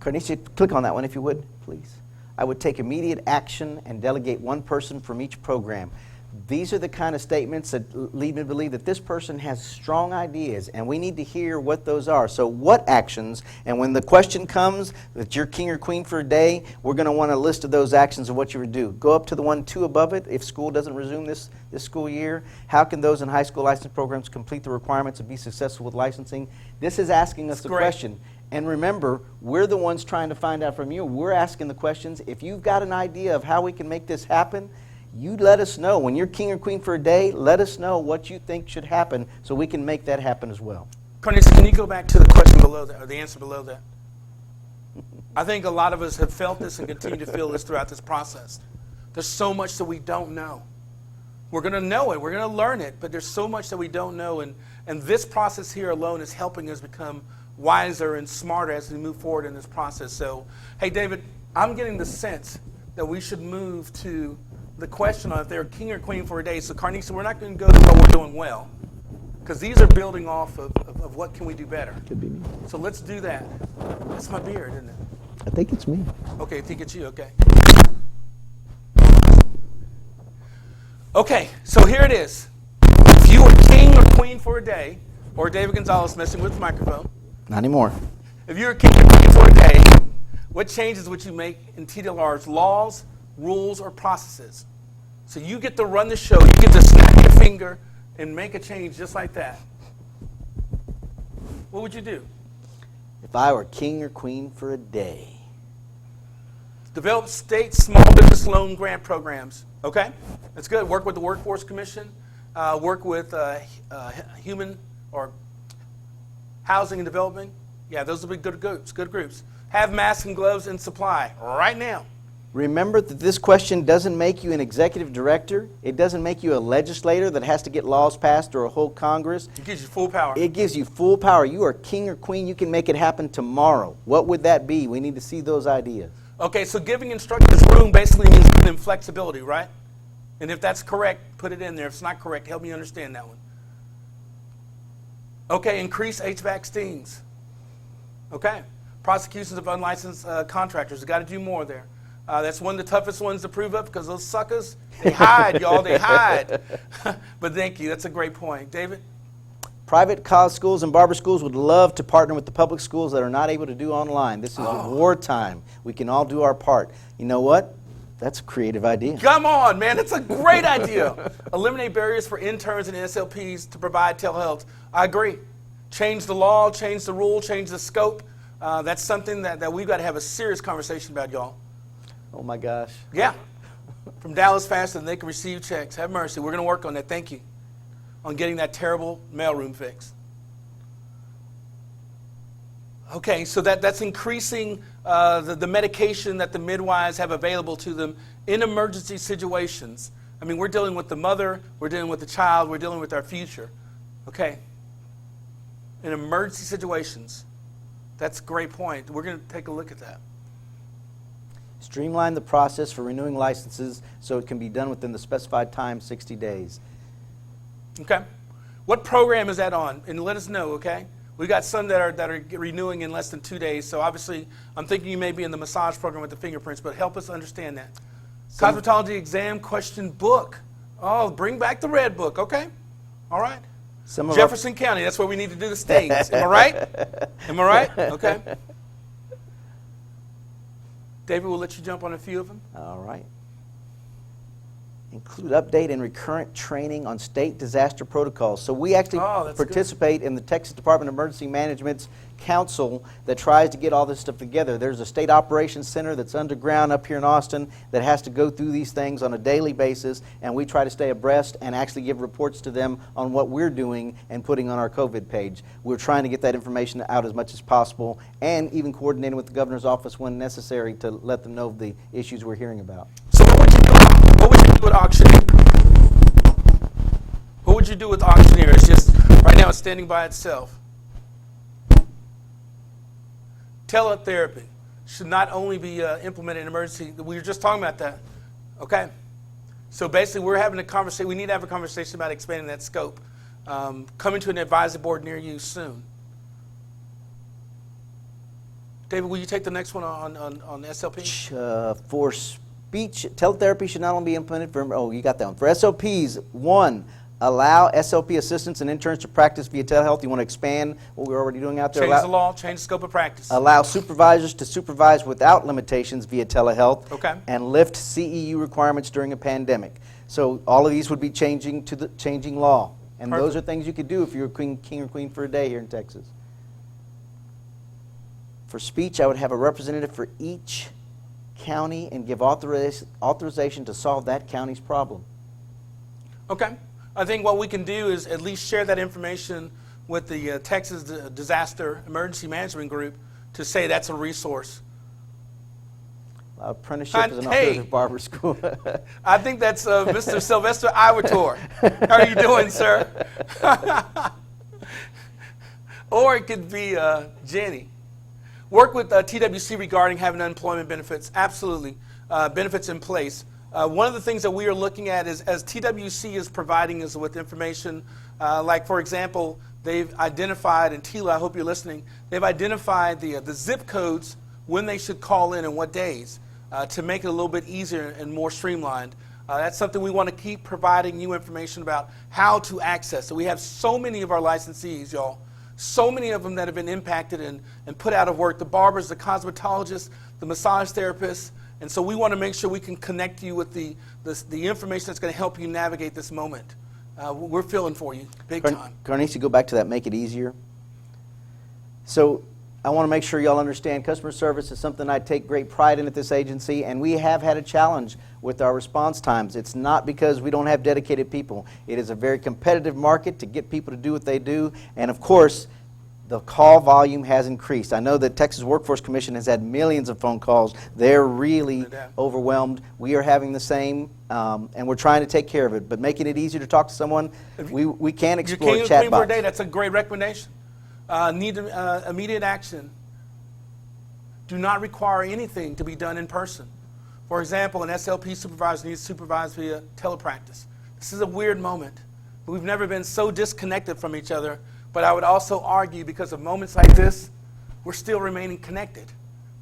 Cornelia, click on that one if you would, please. I would take immediate action and delegate one person from each program. These are the kind of statements that lead me to believe that this person has strong ideas, and we need to hear what those are. So what actions, and when the question comes that you're king or queen for a day, we're going to want a list of those actions of what you would do. Go up to the 2 above it. If school doesn't resume this school year, how can those in high school license programs complete the requirements and be successful with licensing? This is asking us the question. And remember, we're the ones trying to find out from you. We're asking the questions. If you've got an idea of how we can make this happen, you let us know. When you're king or queen for a day, let us know what you think should happen so we can make that happen as well. Cornelius, can you go back to the question below that, or the answer below that? I think a lot of us have felt this and continue to feel this throughout this process. There's so much that we don't know. We're going to know it. We're going to learn it, but there's so much that we don't know, and this process here alone is helping us become wiser and smarter as we move forward in this process. So, hey, David, I'm getting the sense that we should move to the question on if they're king or queen for a day. So, Carnisa, we're not going to go to what we're doing well, because these are building off of what can we do better. Could be me. So let's do that. That's my beard, isn't it? I think it's me. Okay, I think it's you. Okay. Okay, so here it is. If you were king or queen for a day, or David Gonzalez messing with the microphone. Not anymore. If you're king or queen for a day, what changes would you make in TDLR's laws, rules, or processes? So you get to run the show. You get to snap your finger and make a change just like that. What would you do? If I were king or queen for a day. Develop state small business loan grant programs. Okay, that's good. Work with the Workforce Commission. Work with human or housing and development. Yeah, those will be good groups. Good groups. Have masks and gloves in supply right now. Remember that this question doesn't make you an executive director. It doesn't make you a legislator that has to get laws passed or a whole Congress. It gives you full power. It gives you full power. You are king or queen. You can make it happen tomorrow. What would that be? We need to see those ideas. Okay, so giving instructors room basically means giving them flexibility, right? And if that's correct, put it in there. If it's not correct, help me understand that one. Okay, increase HVAC stings. Okay, prosecutions of unlicensed contractors. We've got to do more there. That's one of the toughest ones to prove up because those suckers, they hide, y'all, they hide. But thank you, that's a great point. David? Private college schools and barber schools would love to partner with the public schools that are not able to do online. This is wartime. We can all do our part. You know what? That's a creative idea. Come on, man, that's a great idea. Eliminate barriers for interns and SLPs to provide telehealth. I agree. Change the law, change the rule, change the scope. That's something that we've got to have a serious conversation about, y'all. Oh my gosh. Yeah. From Dallas faster than they can receive checks. Have mercy. We're going to work on that. Thank you. On getting that terrible mailroom fixed. Okay, so that's increasing the medication that the midwives have available to them in emergency situations. I mean, we're dealing with the mother, we're dealing with the child, we're dealing with our future. Okay. In emergency situations. That's a great point. We're going to take a look at that. Streamline the process for renewing licenses so it can be done within the specified time, 60 days. Okay. What program is that on? And let us know, okay? We've got some that are renewing in less than 2 days, so obviously I'm thinking you may be in the massage program with the fingerprints, but help us understand that. Cosmetology exam question book. Oh, bring back the red book, okay? All right. Jefferson County, that's where we need to do the stains. Am I right? Am I right? Okay. David, we'll let you jump on a few of them. All right. Include update and recurrent training on state disaster protocols. So we actually participate in the Texas Department of Emergency Management's council that tries to get all this stuff together. There's a state operations center that's underground up here in Austin that has to go through these things on a daily basis, and we try to stay abreast and actually give reports to them on what we're doing and putting on our COVID page. We're trying to get that information out as much as possible and even coordinating with the governor's office when necessary to let them know of the issues we're hearing about. So what would you do with auctioneer? What would you do with auctioneer? It's just, right now it's standing by itself. Teletherapy should not only be implemented in emergency. We were just talking about that. Okay. So basically we're having a conversation. We need to have a conversation about expanding that scope. Coming to an advisory board near you soon. David, will you take the next one on SLP? For speech, teletherapy should not only be implemented for, you got that one. For SOPs, 1, allow SLP assistants and interns to practice via telehealth. You want to expand what we're already doing out there? Change the law, change the scope of practice. Allow supervisors to supervise without limitations via telehealth. Okay. And lift CEU requirements during a pandemic. So all of these would be changing to the changing law. And those are things you could do if you're king or queen for a day here in Texas. For speech, I would have a representative for each county and give authorization to solve that county's problem. Okay. I think what we can do is at least share that information with the Texas Disaster Emergency Management Group to say that's a resource. Apprenticeship is an alternative barber school. I think that's Mr. Sylvester Iwator. How are you doing, sir? Or it could be Jenny. Work with TWC regarding having unemployment benefits. Absolutely. Benefits in place. One of the things that we are looking at is, as TWC is providing us with information, like, for example, they've identified, and Tila, I hope you're listening, they've identified the zip codes when they should call in and what days to make it a little bit easier and more streamlined. That's something we want to keep providing you information about how to access. So we have so many of our licensees, y'all, so many of them that have been impacted and put out of work, the barbers, the cosmetologists, the massage therapists. And so we want to make sure we can connect you with the information that's going to help you navigate this moment. We're feeling for you, big time. Carnice, go back to that, make it easier. So I want to make sure y'all understand customer service is something I take great pride in at this agency, and we have had a challenge with our response times. It's not because we don't have dedicated people. It is a very competitive market to get people to do what they do, and of course, the call volume has increased. I know that Texas Workforce Commission has had millions of phone calls. They're really overwhelmed. We are having the same, and we're trying to take care of it. But making it easier to talk to someone, we can explore chatbots. For a day, that's a great recommendation. Need immediate action. Do not require anything to be done in person. For example, an SLP supervisor needs to supervise via telepractice. This is a weird moment. We've never been so disconnected from each other. But I would also argue, because of moments like this, we're still remaining connected.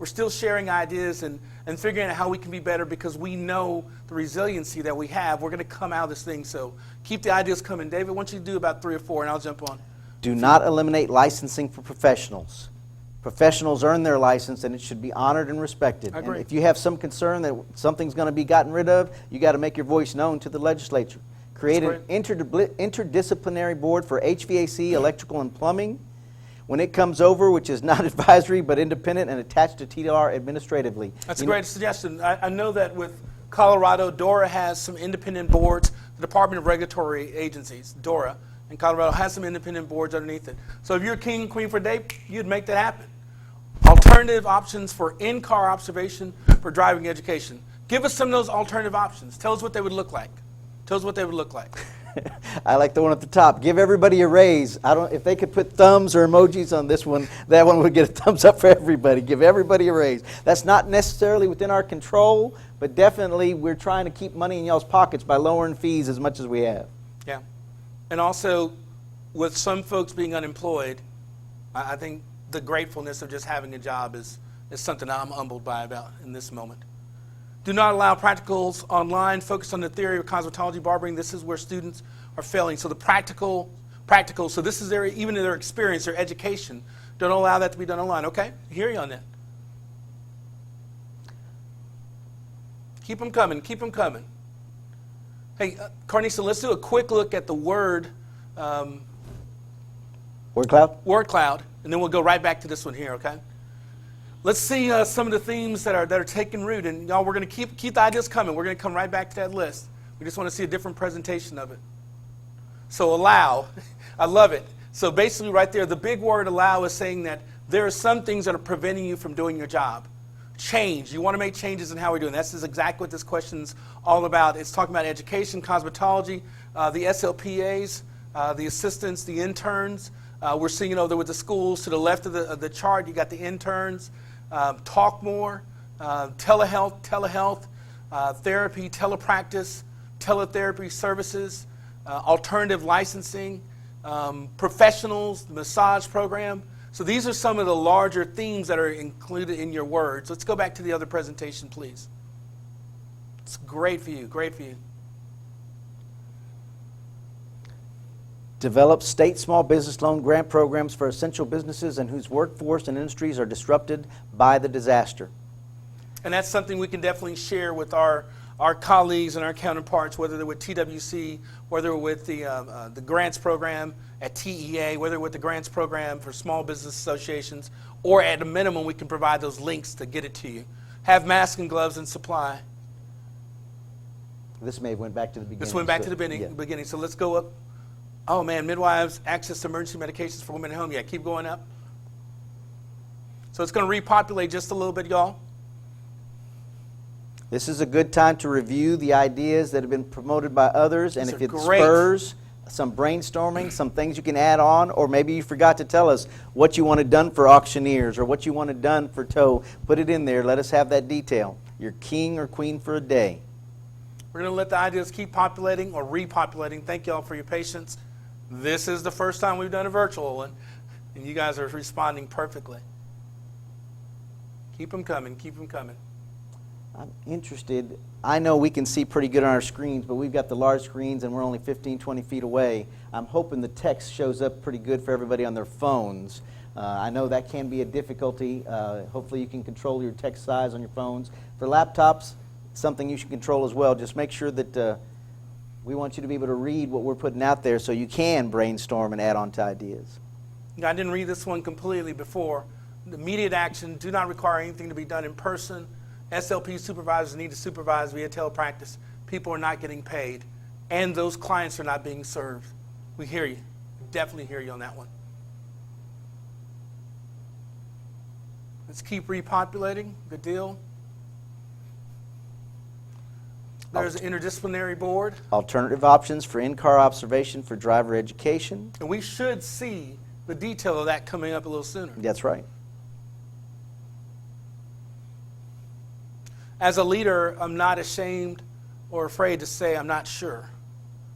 We're still sharing ideas and figuring out how we can be better because we know the resiliency that we have. We're going to come out of this thing. So keep the ideas coming. David, why don't you do about 3 or 4 and I'll jump on. Do not eliminate licensing for professionals. Professionals earn their license and it should be honored and respected. I agree. And if you have some concern that something's going to be gotten rid of, you got to make your voice known to the legislature. Create an interdisciplinary board for HVAC, electrical, and plumbing. When it comes over, which is not advisory but independent and attached to TDR administratively. That's a great suggestion. I know that with Colorado, DORA has some independent boards. The Department of Regulatory Agencies, DORA, in Colorado has some independent boards underneath it. So if you're king and queen for a day, you'd make that happen. Alternative options for in-car observation for driving education. Give us some of those alternative options. Tell us what they would look like. Tell us what they would look like. I like the one at the top. Give everybody a raise. If they could put thumbs or emojis on this one, that one would get a thumbs up for everybody. Give everybody a raise. That's not necessarily within our control, but definitely we're trying to keep money in y'all's pockets by lowering fees as much as we have. Yeah. And also, with some folks being unemployed, I think the gratefulness of just having a job is something I'm humbled by about in this moment. Do not allow practicals online. Focus on the theory of cosmetology barbering. This is where students are failing. So the practical, so this is even their experience, their education. Don't allow that to be done online. Okay? I hear you on that. Keep them coming. Keep them coming. Hey, Carnisa, let's do a quick look at the word cloud? Word cloud, and then we'll go right back to this one here, okay? Let's see some of the themes that are taking root, and y'all, we're going to keep the ideas coming. We're going to come right back to that list. We just want to see a different presentation of it. So allow, I love it. So basically right there, the big word allow is saying that there are some things that are preventing you from doing your job. Change. You want to make changes in how we're doing. That's exactly what this question's all about. It's talking about education, cosmetology, the SLPAs, the assistants, the interns. We're seeing it over there with the schools. To the left of the chart, you got the interns. Talk more, telehealth, therapy, telepractice, teletherapy services, alternative licensing, professionals, massage program. So these are some of the larger themes that are included in your words. Let's go back to the other presentation, please. It's great for you, great for you. Develop state small business loan grant programs for essential businesses and whose workforce and industries are disrupted by the disaster. And that's something we can definitely share with our colleagues and our counterparts, whether they're with TWC, whether with the grants program at TEA, whether with the grants program for small business associations, or at a minimum, we can provide those links to get it to you. Have masks and gloves in supply. This may have went back to the beginning. This went back to the beginning. So let's go up. Oh man, midwives, access to emergency medications for women at home. Yeah, keep going up. So it's going to repopulate just a little bit, y'all. This is a good time to review the ideas that have been promoted by others, and if it great. spurs some brainstorming, some things you can add on, or maybe you forgot to tell us what you wanted done for auctioneers or what you wanted done for tow, put it in there. Let us have that detail. You're king or queen for a day. We're going to let the ideas keep populating or repopulating. Thank y'all for your patience. This is the first time we've done a virtual one, and you guys are responding perfectly. Keep them coming, keep them coming. I'm interested. I know we can see pretty good on our screens, but we've got the large screens and we're only 15, 20 feet away. I'm hoping the text shows up pretty good for everybody on their phones. I know that can be a difficulty. Hopefully you can control your text size on your phones. For laptops, something you should control as well. Just make sure that we want you to be able to read what we're putting out there so you can brainstorm and add on to ideas. I didn't read this one completely before. The immediate action do not require anything to be done in person. SLP supervisors need to supervise via telepractice. People are not getting paid, and those clients are not being served. We hear you. Definitely hear you on that one. Let's keep repopulating. Good deal. There's an interdisciplinary board. Alternative options for in-car observation for driver education. And we should see the detail of that coming up a little sooner. That's right. As a leader, I'm not ashamed or afraid to say I'm not sure.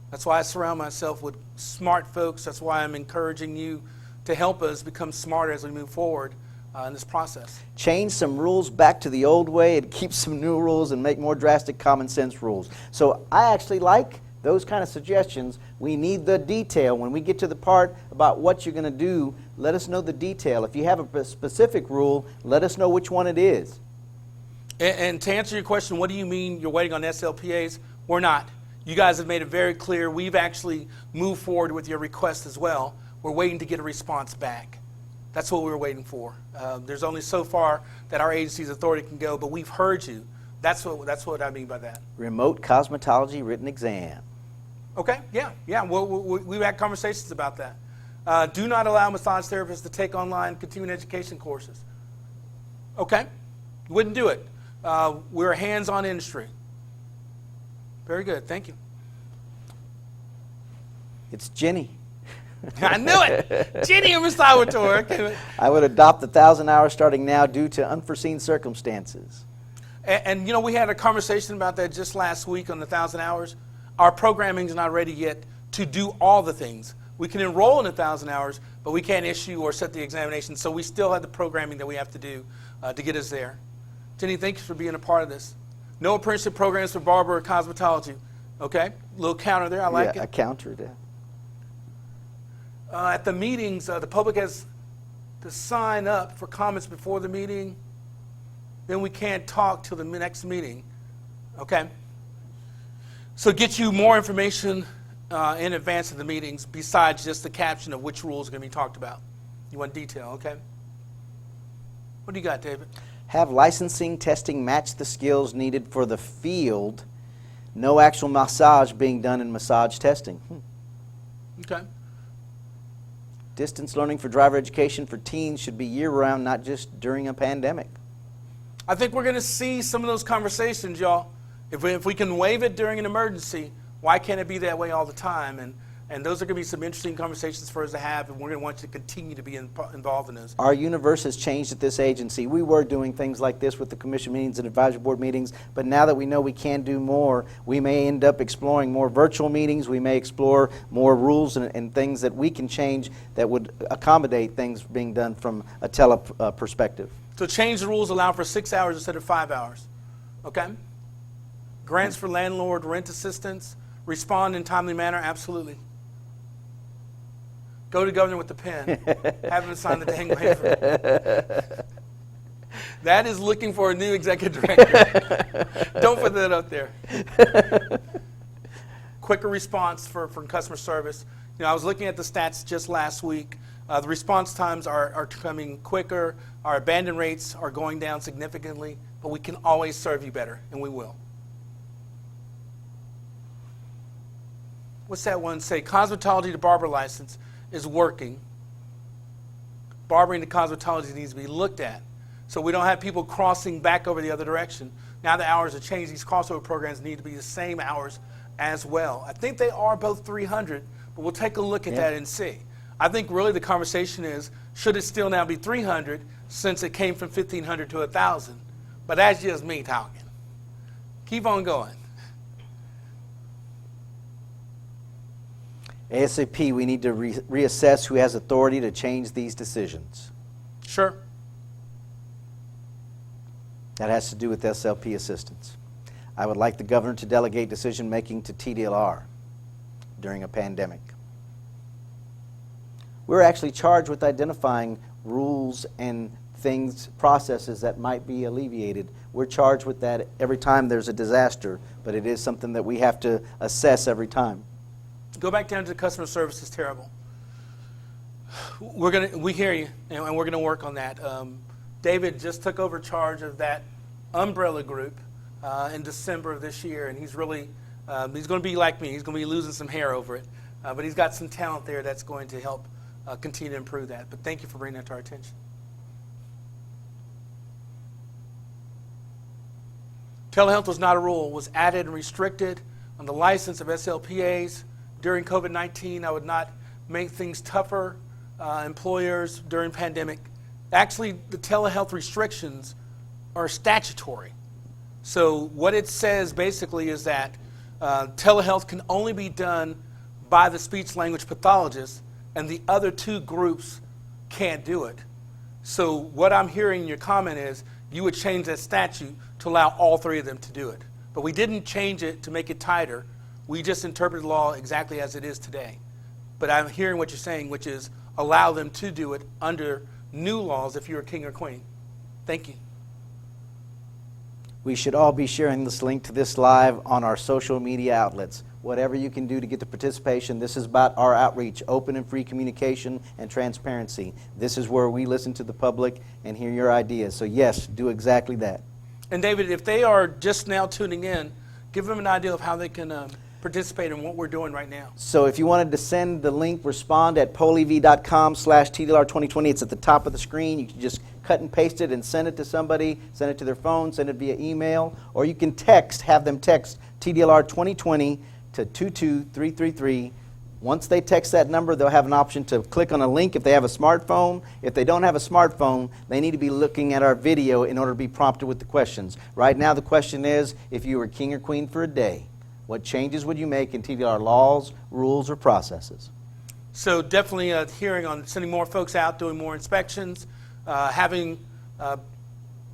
That's why I surround myself with smart folks. That's why I'm encouraging you to help us become smarter as we move forward. in this process. Change some rules back to the old way and keep some new rules and make more drastic common sense rules. So I actually like those kind of suggestions. We need the detail. When we get to the part about what you're going to do, let us know the detail. If you have a specific rule, let us know which one it is. And to answer your question, what do you mean you're waiting on SLPAs? We're not. You guys have made it very clear. We've actually moved forward with your request as well. We're waiting to get a response back. That's what we were waiting for. There's only so far that our agency's authority can go, but we've heard you. That's what I mean by that. Remote cosmetology written exam. Okay, yeah. We've had conversations about that. Do not allow massage therapists to take online continuing education courses. Okay, wouldn't do it. We're a hands-on industry. Very good, thank you. It's Jenny. I knew it. Jenny and Miss Salvatore. Okay. I would adopt 1,000 hours starting now due to unforeseen circumstances. And we had a conversation about that just last week on the 1,000 hours. Our programming is not ready yet to do all the things. We can enroll in 1,000 hours, but we can't issue or set the examination. So we still have the programming that we have to do to get us there. Jenny, thank you for being a part of this. No apprenticeship programs for barber or cosmetology. Okay, little counter there. I like it. I countered it. At the meetings, the public has to sign up for comments before the meeting. Then we can't talk till the next meeting. Okay? So get you more information in advance of the meetings besides just the caption of which rules are going to be talked about. You want detail, okay? What do you got, David? Have licensing testing match the skills needed for the field. No actual massage being done in massage testing. Okay. Distance learning for driver education for teens should be year-round, not just during a pandemic. I think we're going to see some of those conversations, y'all. If we can waive it during an emergency, why can't it be that way all the time? And those are going to be some interesting conversations for us to have, and we're going to want you to continue to be involved in those. Our universe has changed at this agency. We were doing things like this with the commission meetings and advisory board meetings, but now that we know we can do more, we may end up exploring more virtual meetings. We may explore more rules and things that we can change that would accommodate things being done from a tele perspective. So change the rules, allow for 6 hours instead of 5 hours. Okay? Grants for landlord rent assistance, respond in timely manner, absolutely. Go to the governor with the pen. Have him sign the dang waiver. That is looking for a new executive director. Don't put that up there. Quicker response for customer service. I was looking at the stats just last week. The response times are coming quicker. Our abandon rates are going down significantly, but we can always serve you better, and we will. What's that one say? Cosmetology to barber license is working. Barbering to cosmetology needs to be looked at. So we don't have people crossing back over the other direction. Now the hours have changed. These crossover programs need to be the same hours as well. I think they are both 300, but we'll take a look at that and see. I think really the conversation is, should it still now be 300 since it came from 1,500 to 1,000? But that's just me talking. Keep on going. ASAP, we need to reassess who has authority to change these decisions. Sure. That has to do with SLP assistance. I would like the governor to delegate decision-making to TDLR during a pandemic. We're actually charged with identifying rules and things, processes that might be alleviated. We're charged with that every time there's a disaster, but it is something that we have to assess every time. Go back down to the customer service is terrible. We hear you, and we're going to work on that. David just took over charge of that umbrella group in December of this year, and he's really, he's going to be like me. He's going to be losing some hair over it, but he's got some talent there that's going to help continue to improve that. But thank you for bringing that to our attention. Telehealth was not a rule. It was added and restricted on the license of SLPAs. During COVID-19, I would not make things tougher, employers during pandemic. Actually, the telehealth restrictions are statutory. So what it says basically is that telehealth can only be done by the speech language pathologist, and the other two groups can't do it. So what I'm hearing in your comment is you would change that statute to allow all three of them to do it. But we didn't change it to make it tighter. We just interpreted the law exactly as it is today. But I'm hearing what you're saying, which is allow them to do it under new laws if you're a king or queen. Thank you. We should all be sharing this link to this live on our social media outlets. Whatever you can do to get the participation, this is about our outreach, open and free communication and transparency. This is where we listen to the public and hear your ideas. So yes, do exactly that. And David, if they are just now tuning in, give them an idea of how they can participate in what we're doing right now. So if you wanted to send the link, respond at polev.com/TDLR2020. It's at the top of the screen. You can just cut and paste it and send it to somebody, send it to their phone, send it via email, or you can text, have them text TDLR2020 to 22333. Once they text that number, they'll have an option to click on a link if they have a smartphone. If they don't have a smartphone, they need to be looking at our video in order to be prompted with the questions. Right now the question is, if you were king or queen for a day, what changes would you make in TDLR laws, rules, or processes? So definitely hearing on sending more folks out, doing more inspections, having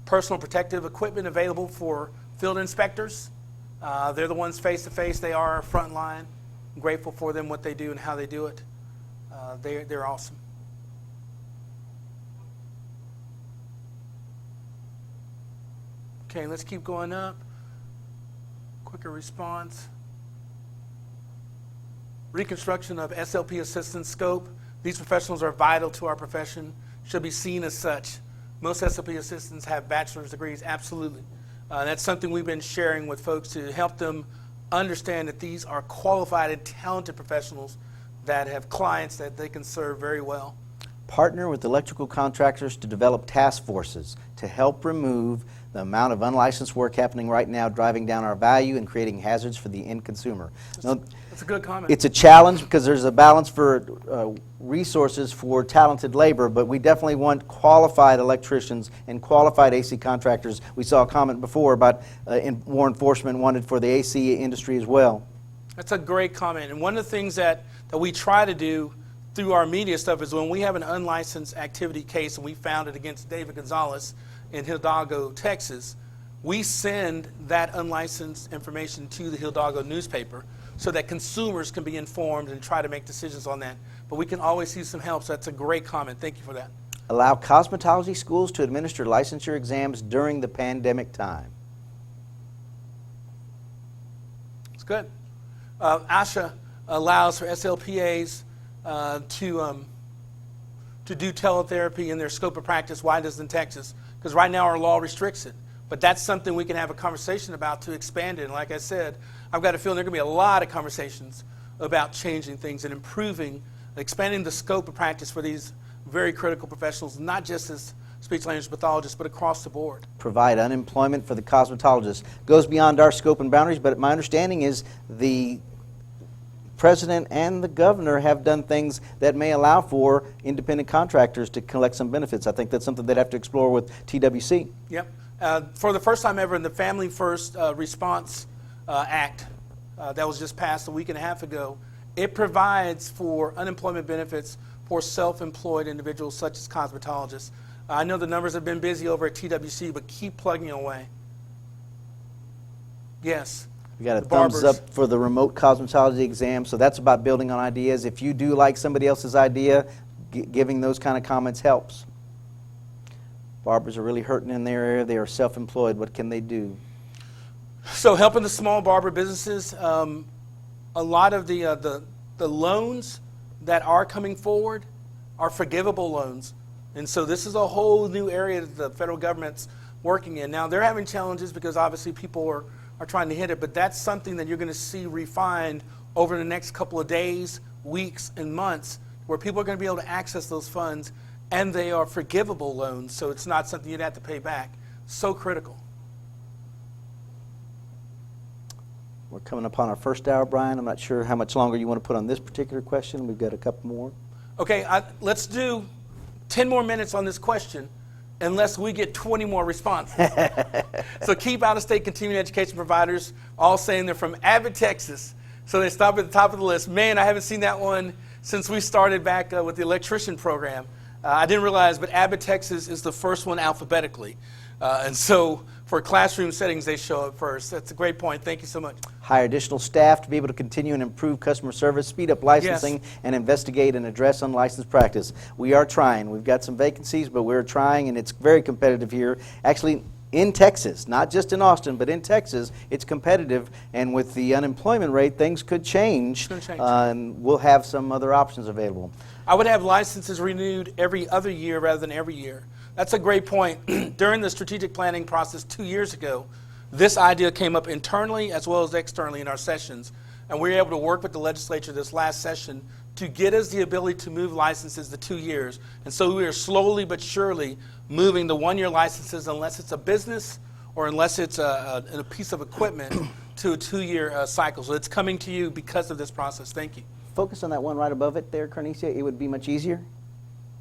personal protective equipment available for field inspectors. They're the ones face-to-face. They are our front line. I'm grateful for them, what they do and how they do it. They're awesome. Okay, let's keep going up. Quicker response. Reconstruction of SLP assistance scope. These professionals are vital to our profession, should be seen as such. Most SLP assistants have bachelor's degrees, absolutely. That's something we've been sharing with folks to help them understand that these are qualified and talented professionals that have clients that they can serve very well. Partner with electrical contractors to develop task forces to help remove the amount of unlicensed work happening right now, driving down our value and creating hazards for the end consumer. That's a good comment. It's a challenge because there's a balance for resources for talented labor, but we definitely want qualified electricians and qualified AC contractors. We saw a comment before about more enforcement wanted for the AC industry as well. That's a great comment. And one of the things that we try to do through our media stuff is when we have an unlicensed activity case, and we found it against David Gonzalez in Hidalgo, Texas, we send that unlicensed information to the Hidalgo newspaper so that consumers can be informed and try to make decisions on that. But we can always use some help, so that's a great comment. Thank you for that. Allow cosmetology schools to administer licensure exams during the pandemic time. It's good. ASHA allows for SLPAs to do teletherapy in their scope of practice. Why doesn't Texas? Because right now our law restricts it. But that's something we can have a conversation about to expand it. And like I said, I've got a feeling there are going to be a lot of conversations about changing things and improving, expanding the scope of practice for these very critical professionals, not just as speech language pathologists, but across the board. Provide unemployment for the cosmetologist. Goes beyond our scope and boundaries, but my understanding is the President and the governor have done things that may allow for independent contractors to collect some benefits. I think that's something they'd have to explore with TWC. Yep. For the first time ever in the Family First Response Act that was just passed a week and a half ago, it provides for unemployment benefits for self-employed individuals such as cosmetologists. I know the numbers have been busy over at TWC, but keep plugging away. Yes. We got a thumbs up for the remote cosmetology exam, so that's about building on ideas. If you do like somebody else's idea, giving those kind of comments helps. Barbers are really hurting in their area. They are self-employed. What can they do? So helping the small barber businesses, a lot of the loans that are coming forward are forgivable loans. And so this is a whole new area that the federal government's working in. Now, they're having challenges because obviously people are trying to hit it, but that's something that you're going to see refined over the next couple of days, weeks, and months, where people are going to be able to access those funds, and they are forgivable loans, so it's not something you'd have to pay back. So critical. We're coming up on our first hour, Brian. I'm not sure how much longer you want to put on this particular question. We've got a couple more. Okay, let's do 10 more minutes on this question, unless we get 20 more responses. So keep out-of-state continuing education providers all saying they're from Abbott, Texas. So they stop at the top of the list. Man, I haven't seen that one since we started back with the electrician program. I didn't realize, but Abbott, Texas is the first one alphabetically. And so for classroom settings, they show up first. That's a great point. Thank you so much. Hire additional staff to be able to continue and improve customer service, speed up licensing, Yes. and investigate and address unlicensed practice. We are trying. We've got some vacancies, but we're trying, and it's very competitive here. Actually, in Texas, not just in Austin, but in Texas, it's competitive, and with the unemployment rate, things could change, It's gonna change. And we'll have some other options available. I would have licenses renewed every other year rather than every year. That's a great point. During the strategic planning process 2 years ago, this idea came up internally as well as externally in our sessions, and we were able to work with the legislature this last session to get us the ability to move licenses to 2 years. And so we are slowly but surely moving the 1-year licenses, unless it's a business or unless it's a piece of equipment, to a 2-year cycle. So it's coming to you because of this process. Thank you. Focus on that one right above it there, Carnicia. It would be much easier.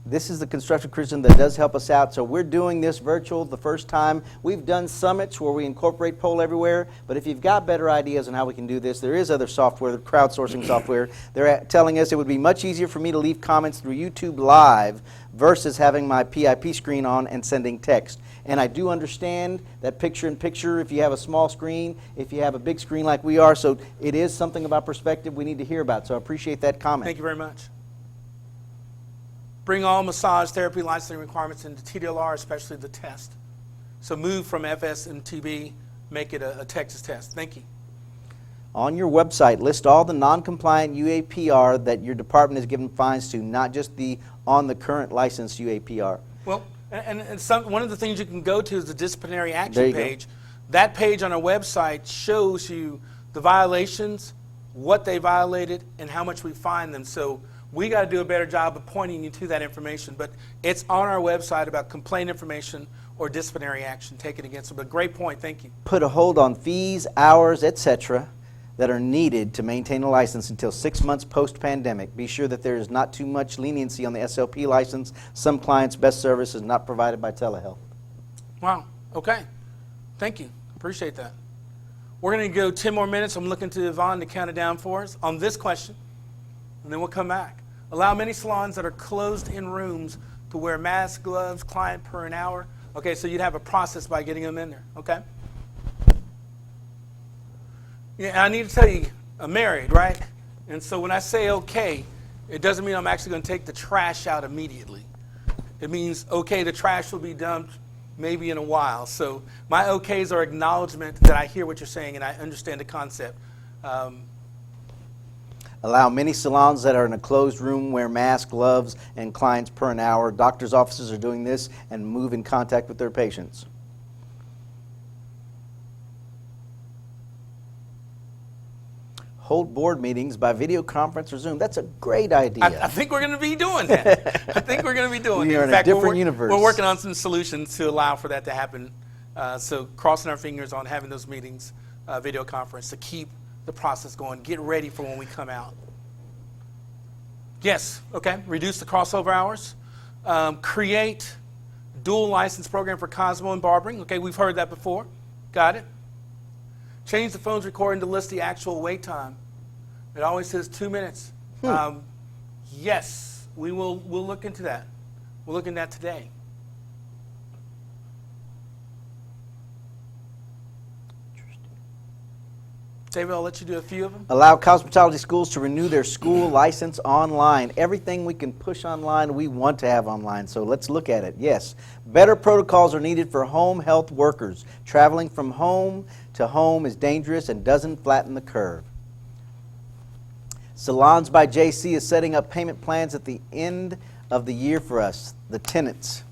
This is the constructive criticism that does help us out. So we're doing this virtual the first time. We've done summits where we incorporate Poll Everywhere, but if you've got better ideas on how we can do this, there is other software, crowdsourcing software. They're telling us it would be much easier for me to leave comments through YouTube Live versus having my PIP screen on and sending text. And I do understand that picture-in-picture, if you have a small screen, if you have a big screen like we are, so it is something about perspective we need to hear about. So I appreciate that comment. Thank you very much. Bring all massage therapy licensing requirements into TDLR, especially the test. So move from FS and TB, make it a Texas test. Thank you. On your website, list all the non-compliant UAPR that your department has given fines to, not just the on the current licensed UAPR. Well, and one of the things you can go to is the disciplinary There action you go. page. That page on our website shows you the violations, what they violated, and how much we fine them. So we got to do a better job of pointing you to that information. But it's on our website about complaint information or disciplinary action taken against them. But great point. Thank you. Put a hold on fees, hours, etc. that are needed to maintain a license until 6 months post-pandemic. Be sure that there is not too much leniency on the SLP license. Some clients' best service is not provided by telehealth. Wow. Okay. Thank you. Appreciate that. We're going to go 10 more minutes. I'm looking to Yvonne to count it down for us on this question, and then we'll come back. Allow many salons that are closed in rooms to wear masks, gloves, client per an hour. Okay, so you'd have a process by getting them in there. Okay? Yeah, I need to tell you, I'm married, right? And so when I say okay, it doesn't mean I'm actually going to take the trash out immediately. It means, okay, the trash will be dumped maybe in a while. So my okays are acknowledgement that I hear what you're saying and I understand the concept. Allow many salons that are in a closed room wear masks, gloves, and clients per an hour. Doctors' offices are doing this and move in contact with their patients. Hold board meetings by video conference or Zoom. That's a great idea. I think we're going to be doing that. I think we're going to be doing We it. are in a different universe. We're working on some solutions to allow for that to happen. So crossing our fingers on having those meetings, video conference, to keep the process going. Get ready for when we come out. Yes, okay. Reduce the crossover hours. Create dual license program for Cosmo and barbering. Okay, we've heard that before. Got it. Change the phone's recording to list the actual wait time. It always says 2 minutes. Yes, we'll look into that. We'll look into that today. David, I'll let you do a few of them. Allow cosmetology schools to renew their school license online. Everything we can push online, we want to have online, so let's look at it. Yes, better protocols are needed for home health workers. Traveling from home to home is dangerous and doesn't flatten the curve. Salons by JC is setting up payment plans at the end of the year for us, the tenants.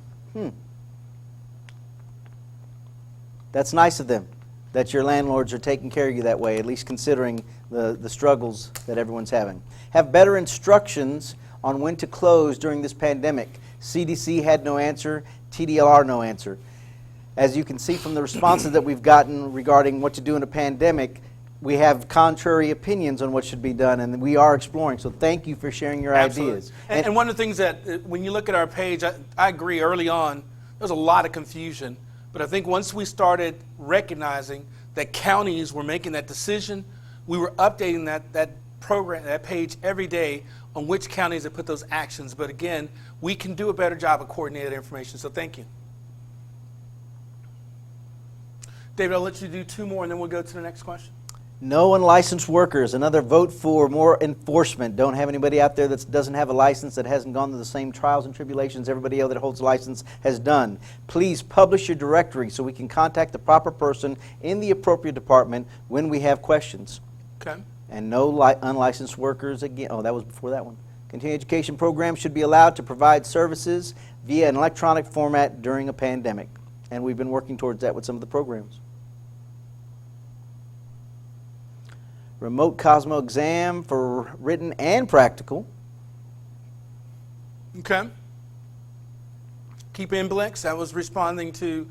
That's nice of them, that your landlords are taking care of you that way, at least considering the struggles that everyone's having. Have better instructions on when to close during this pandemic. CDC had no answer, TDLR no answer. As you can see from the responses that we've gotten regarding what to do in a pandemic, we have contrary opinions on what should be done, and we are exploring. So thank you for sharing your ideas. And one of the things that, when you look at our page, I agree early on, there was a lot of confusion. But I think once we started recognizing that counties were making that decision, we were updating that program, that page every day on which counties have put those actions. But again, we can do a better job of coordinating that information. So thank you. David, I'll let you do 2 more and then we'll go to the next question. No unlicensed workers. Another vote for more enforcement. Don't have anybody out there that doesn't have a license, that hasn't gone through the same trials and tribulations everybody else that holds a license has done. Please publish your directory so we can contact the proper person in the appropriate department when we have questions. Okay. And no unlicensed workers again. Oh, that was before that one. Continuing education programs should be allowed to provide services via an electronic format during a pandemic. And we've been working towards that with some of the programs. Remote Cosmo exam for written and practical. Okay. Keep NBLEX. That was responding to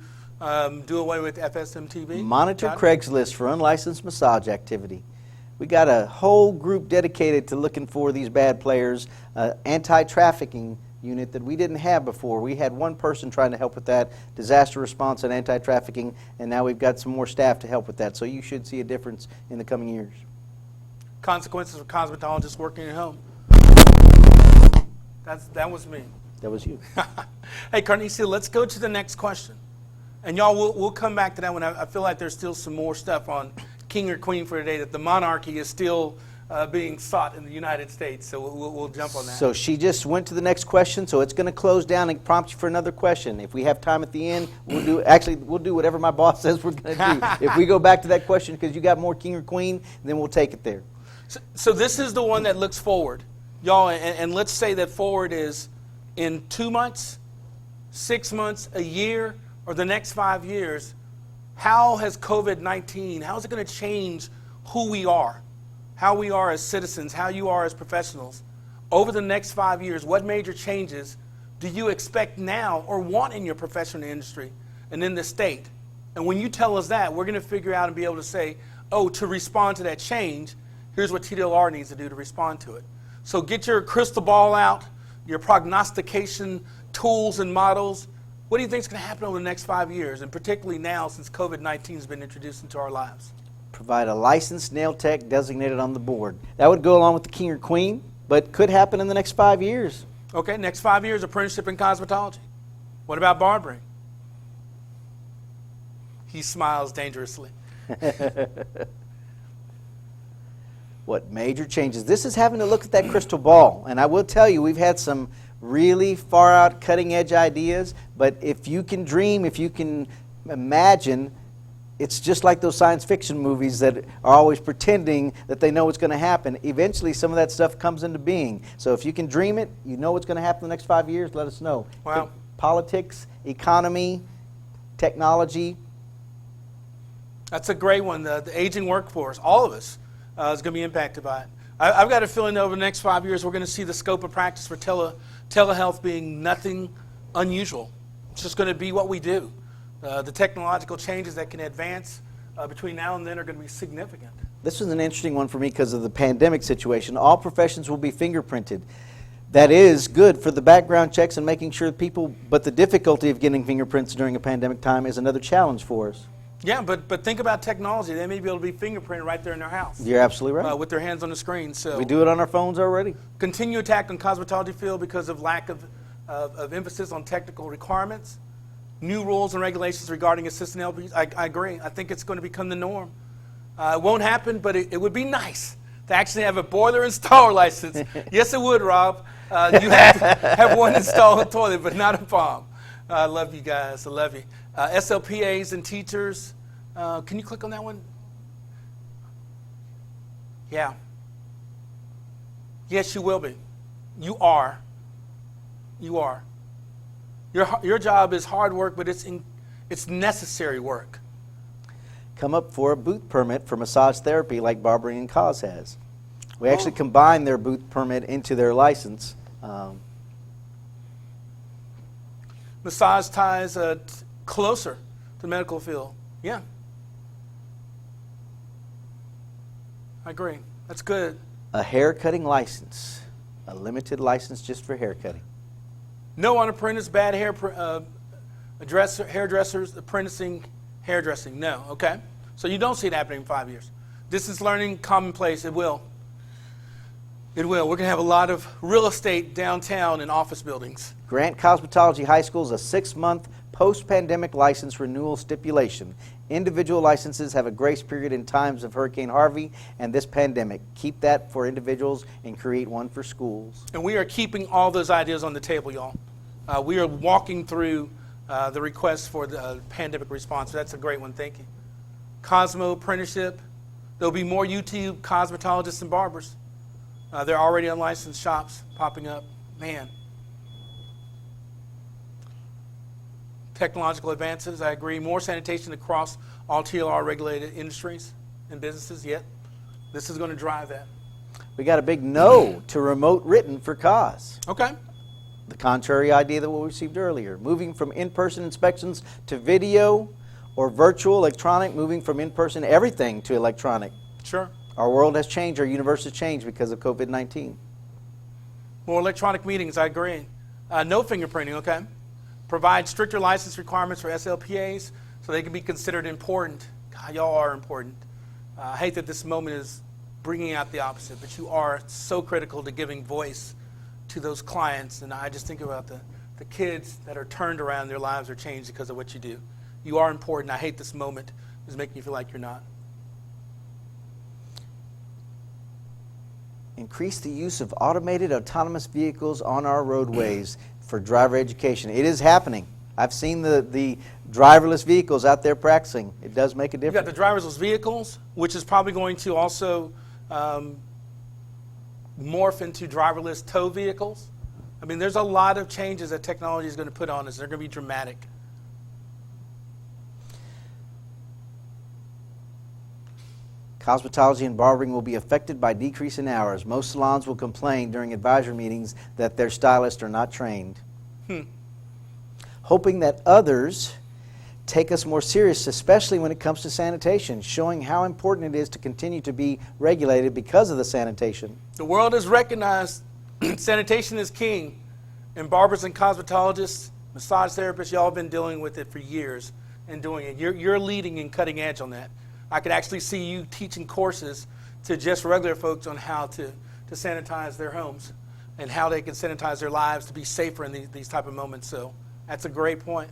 do away with FSMTV. Monitor Craigslist for unlicensed massage activity. We got a whole group dedicated to looking for these bad players. Anti-trafficking unit that we didn't have before. We had one person trying to help with that, disaster response and anti-trafficking, and now we've got some more staff to help with that. So you should see a difference in the coming years. Consequences of cosmetologists working at home. That was me. That was you. Hey, Carnicia, let's go to the next question. And y'all, we'll come back to that one. I feel like there's still some more stuff on king or queen for today, that the monarchy is still being sought in the United States. So we'll jump on that. So she just went to the next question, so it's going to close down and prompt you for another question. If we have time at the end, we'll do whatever my boss says we're going to do. If we go back to that question because you got more king or queen, then we'll take it there. So this is the one that looks forward. Y'all, and let's say that forward is in 2 months, 6 months, a year, or the next 5 years. How has COVID-19, how is it going to change who we are, how we are as citizens, how you are as professionals? Over the next 5 years, what major changes do you expect now or want in your profession and industry and in the state? And when you tell us that, we're going to figure out and be able to say, oh, to respond to that change, here's what TDLR needs to do to respond to it. So get your crystal ball out, your prognostication tools and models. What do you think is going to happen over the next 5 years, and particularly now since COVID-19 has been introduced into our lives? Provide a licensed nail tech designated on the board. That would go along with the king or queen, but could happen in the next 5 years. Okay, next 5 years, apprenticeship in cosmetology. What about barbering? He smiles dangerously. What major changes? This is having to look at that crystal ball. And I will tell you, we've had some really far out cutting edge ideas, but if you can dream, if you can imagine, it's just like those science fiction movies that are always pretending that they know what's going to happen. Eventually, some of that stuff comes into being. So if you can dream it, you know what's going to happen in the next 5 years, let us know. Wow. Politics, economy, technology. That's a great one. The aging workforce, all of us, is going to be impacted by it. I've got a feeling that over the next 5 years, we're going to see the scope of practice for telehealth being nothing unusual. It's just going to be what we do. The technological changes that can advance between now and then are going to be significant. This was an interesting one for me because of the pandemic situation. All professions will be fingerprinted. That is good for the background checks and making sure people, but the difficulty of getting fingerprints during a pandemic time is another challenge for us. Yeah, but think about technology. They may be able to be fingerprinted right there in their house. You're absolutely right. With their hands on the screen. So we do it on our phones already. Continue attack on cosmetology field because of lack of emphasis on technical requirements. New rules and regulations regarding assistant LPs. I agree. I think it's going to become the norm. It won't happen, but it would be nice to actually have a boiler installer license. Yes, it would, Rob. You have to have one install a toilet, but not a bomb. I love you guys. I love you. SLPAs and teachers. Can you click on that one? Yeah. Yes, you will be. You are. You are. Your job is hard work, but it's necessary work. Come up for a booth permit for massage therapy like Barbering and Cause has. We actually combine their booth permit into their license. Massage ties closer to the medical field. Yeah. I agree. That's good. A hair cutting license. A limited license just for hair cutting. No unapprentice, bad hairdressers, apprenticing, hairdressing. No, okay? So you don't see it happening in 5 years. Distance learning, commonplace, it will. It will. We're going to have a lot of real estate downtown and office buildings. Grant Cosmetology High School is a 6-month post-pandemic license renewal stipulation. Individual licenses have a grace period in times of Hurricane Harvey and this pandemic. Keep that for individuals and create one for schools. And we are keeping all those ideas on the table, y'all. We are walking through the request for the pandemic response. That's a great one. Thank you. Cosmo apprenticeship. There'll be more YouTube cosmetologists and barbers. They're already unlicensed shops popping up. Man. Technological advances, I agree. More sanitation across all TLR-regulated industries and businesses, yet this is going to drive that. We got a big no to remote written for cause. Okay. The contrary idea that we received earlier. Moving from in-person inspections to video or virtual, electronic, moving from in-person everything to electronic. Sure. Our world has changed, our universe has changed because of COVID-19. More electronic meetings, I agree. No fingerprinting, okay. Provide stricter license requirements for SLPAs so they can be considered important. God, y'all are important. I hate that this moment is bringing out the opposite, but you are so critical to giving voice to those clients. And I just think about the kids that are turned around, their lives are changed because of what you do. You are important. I hate this moment is making you feel like you're not. Increase the use of automated autonomous vehicles on our roadways for driver education. It is happening. I've seen the driverless vehicles out there practicing. It does make a You difference. got the driverless vehicles, which is probably going to also morph into driverless tow vehicles. I mean, there's a lot of changes that technology is going to put on us. They're going to be dramatic. Cosmetology and barbering will be affected by decrease in hours. Most salons will complain during advisory meetings that their stylists are not trained. Hoping that others take us more serious, especially when it comes to sanitation, showing how important it is to continue to be regulated because of the sanitation. The world has recognized sanitation is king, and barbers and cosmetologists, massage therapists, y'all have been dealing with it for years and doing it. You're leading and cutting edge on that. I could actually see you teaching courses to just regular folks on how to sanitize their homes and how they can sanitize their lives to be safer in these type of moments. So that's a great point.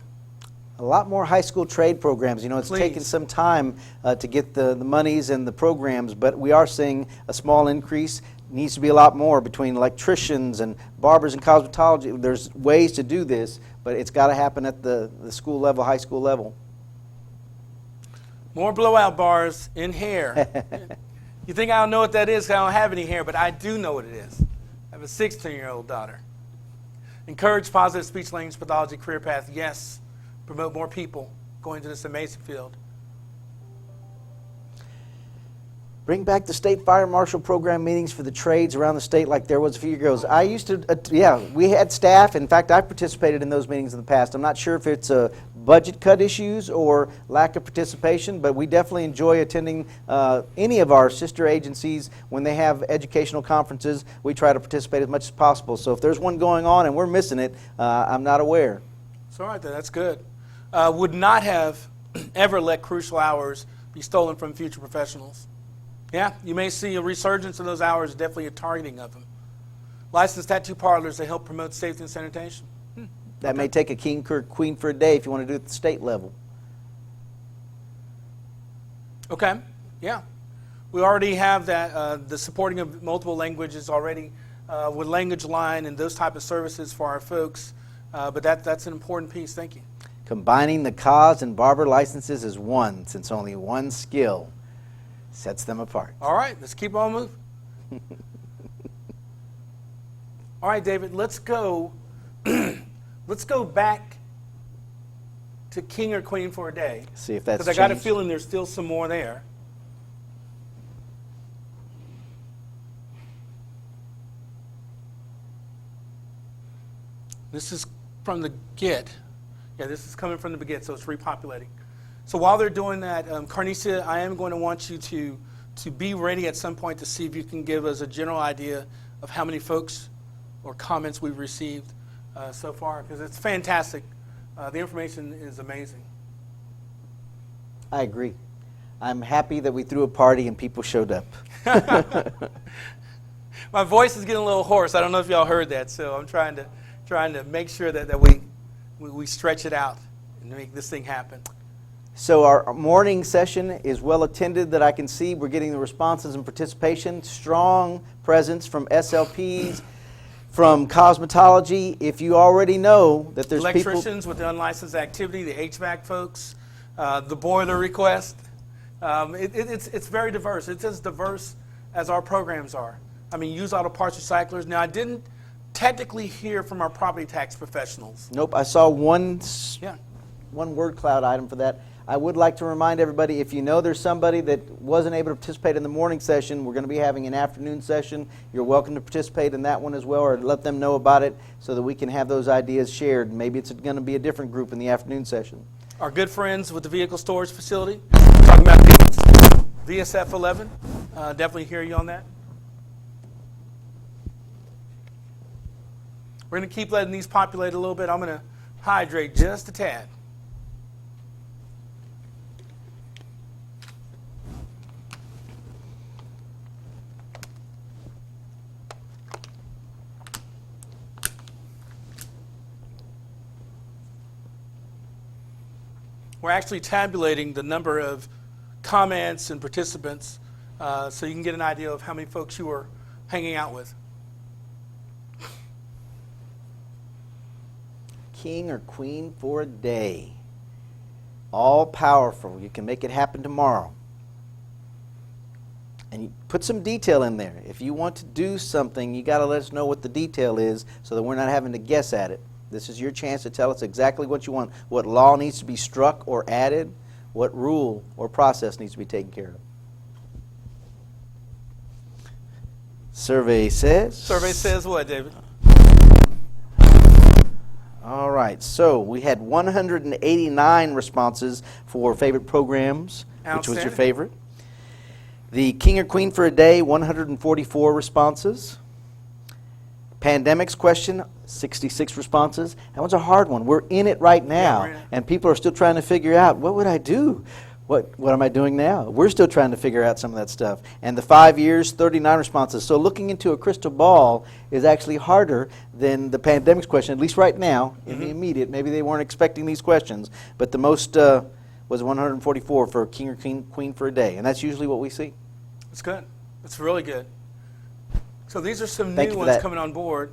A lot more high school trade programs. You know, it's Please. taken some time to get the monies and the programs, but we are seeing a small increase. Needs to be a lot more between electricians and barbers and cosmetology. There's ways to do this, but it's got to happen at the school level, high school level. More blowout bars in hair. You think I don't know what that is because I don't have any hair, but I do know what it is. I have a 16-year-old daughter. Encourage positive speech language pathology career path. Yes. Promote more people going to this amazing field. Bring back the state fire marshal program meetings for the trades around the state like there was a few years ago. I used to, we had staff. In fact, I participated in those meetings in the past. I'm not sure if it's budget cut issues or lack of participation, but we definitely enjoy attending any of our sister agencies when they have educational conferences. We try to participate as much as possible. So if there's one going on and we're missing it, I'm not aware. It's all right, then. That's good. Would not have ever let crucial hours be stolen from future professionals. Yeah, you may see a resurgence of those hours, definitely a targeting of them. Licensed tattoo parlors that help promote safety and sanitation. That may take a king or queen for a day if you want to do it at the state level. Okay, yeah. We already have that, the supporting of multiple languages already with Language Line and those type of services for our folks. But that's an important piece. Thank you. Combining the cos and barber licenses is one, since only one skill sets them apart. All right, let's keep on moving. All right, David, let's go. Let's go back to king or queen for a day. See if that's because I got a feeling there's still some more there. This is from the get. Yeah, this is coming from the get, so it's repopulating. So while they're doing that, Carnicia, I am going to want you to be ready at some point to see if you can give us a general idea of how many folks or comments we've received so far, because it's fantastic. The information is amazing. I agree. I'm happy that we threw a party and people showed up. My My voice is getting a little hoarse. I don't know if y'all heard that, so I'm trying to make sure that we stretch it out and make this thing happen. So our morning session is well attended that I can see. We're getting the responses and participation. Strong presence from SLPs, from cosmetology. If you already know that there's electricians with the unlicensed activity, the HVAC folks, the boiler request. It's very diverse. It's as diverse as our programs are. I mean, used auto parts recyclers. Now, I didn't technically hear from our property tax professionals. Nope, I saw one word cloud item for that. I would like to remind everybody, if you know there's somebody that wasn't able to participate in the morning session, we're going to be having an afternoon session. You're welcome to participate in that one as well, or let them know about it so that we can have those ideas shared. Maybe it's going to be a different group in the afternoon session. Our good friends with the vehicle storage facility, talking about VSF 11, definitely hear you on that. We're going to keep letting these populate a little bit. I'm going to hydrate just a tad. We're actually tabulating the number of comments and participants so you can get an idea of how many folks you were hanging out with. King or queen for a day. All powerful. You can make it happen tomorrow. And you put some detail in there. If you want to do something, you got to let us know what the detail is so that we're not having to guess at it. This is your chance to tell us exactly what you want, what law needs to be struck or added, what rule or process needs to be taken care of. Survey says? Survey says what, David? All right, so we had 189 responses for favorite programs. Which was your favorite? The King or Queen for a Day, 144 responses. Pandemics question, 66 responses. That one's a hard one. We're in it right now, and people are still trying to figure out, what would I do? What am I doing now? We're still trying to figure out some of that stuff. And the 5 years, 39 responses. So looking into a crystal ball is actually harder than the pandemics question, at least right now, in the immediate. Maybe they weren't expecting these questions, but the most was 144 for King or Queen for a Day, and that's usually what we see. It's good. It's really good. So these are some new ones coming on board.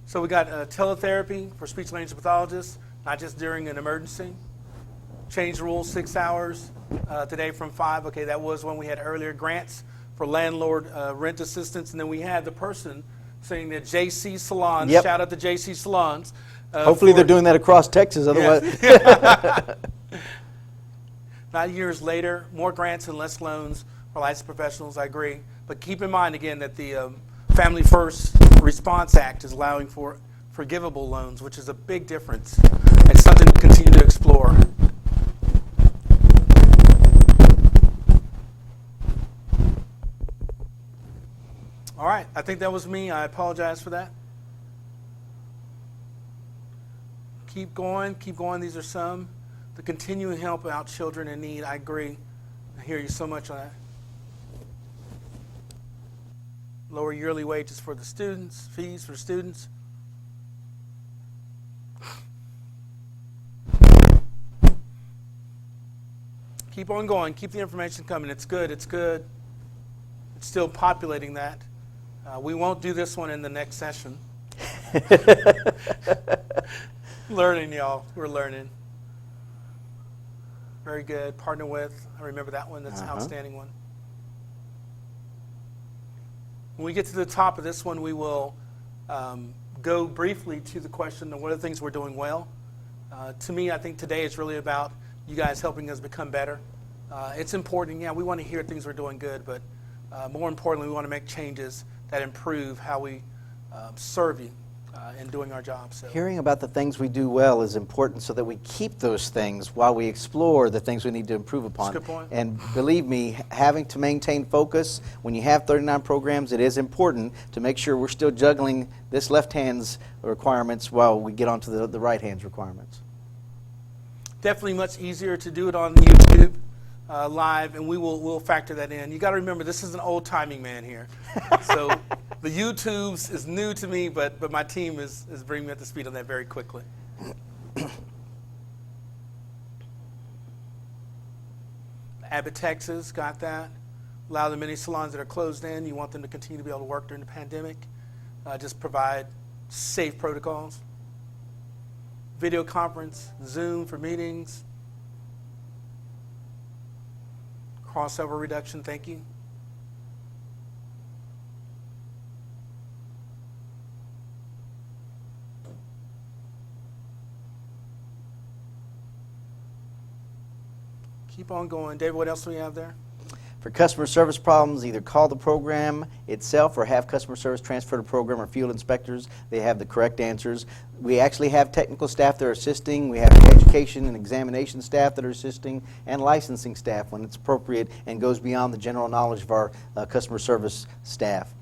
So we got teletherapy for speech language pathologists, not just during an emergency. Change rules 6 hours today from 5. Okay, that was when we had earlier grants for landlord rent assistance, and then we had the person saying that JC Salons. Yep. Shout out to JC Salons. Hopefully they're doing that across Texas. Otherwise, yes. 9 years later, more grants and less loans for licensed professionals. I agree, but keep in mind again that the Family First Response Act is allowing for forgivable loans, which is a big difference and something to continue to explore. All right, I think that was me. I apologize for that. Keep going, keep going. These are some. The continuing help out children in need. I agree. I hear you so much on that. Lower yearly wages for the students, fees for students. Keep on going. Keep the information coming. It's good. It's good. It's still populating that. We won't do this one in the next session. Learning, y'all. We're learning. Very good. Partner with. I remember that one. That's an outstanding one. When we get to the top of this one, we will go briefly to the question of what are the things we're doing well. To me, I think today is really about you guys helping us become better. It's important. Yeah, we want to hear things we're doing good, but more importantly, we want to make changes that improve how we serve you in doing our job. So. Hearing about the things we do well is important so that we keep those things while we explore the things we need to improve upon. That's a good point. And believe me, having to maintain focus, when you have 39 programs, it is important to make sure we're still juggling this left hand's requirements while we get onto the right hand's requirements. Definitely much easier to do it on YouTube. live, and we'll factor that in. You got to remember, this is an old timing man here. So the YouTubes is new to me, but my team is bringing me up to speed on that very quickly. Abbott, Texas, got that. Allow the many salons that are closed in. You want them to continue to be able to work during the pandemic. Just provide safe protocols. Video conference, Zoom for meetings. Crossover reduction, thank you. Keep on going. David, what else do we have there? For customer service problems, either call the program itself or have customer service transfer to program or field inspectors. They have the correct answers. We actually have technical staff that are assisting. We have education and examination staff that are assisting, and licensing staff when it's appropriate and goes beyond the general knowledge of our customer service staff.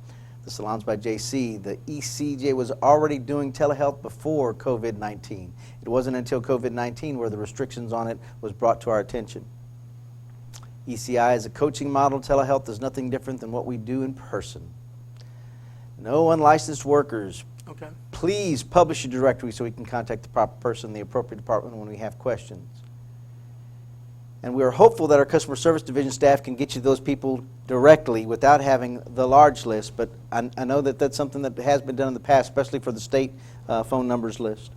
The Salons by JC, the ECJ was already doing telehealth before COVID-19. It wasn't until COVID-19 where the restrictions on it was brought to our attention. ECI is a coaching model. Telehealth is nothing different than what we do in person. No unlicensed workers. Okay. Please publish your directory so we can contact the proper person in the appropriate department when we have questions. And we are hopeful that our customer service division staff can get you those people directly without having the large list, but I know that that's something that has been done in the past, especially for the state phone numbers list.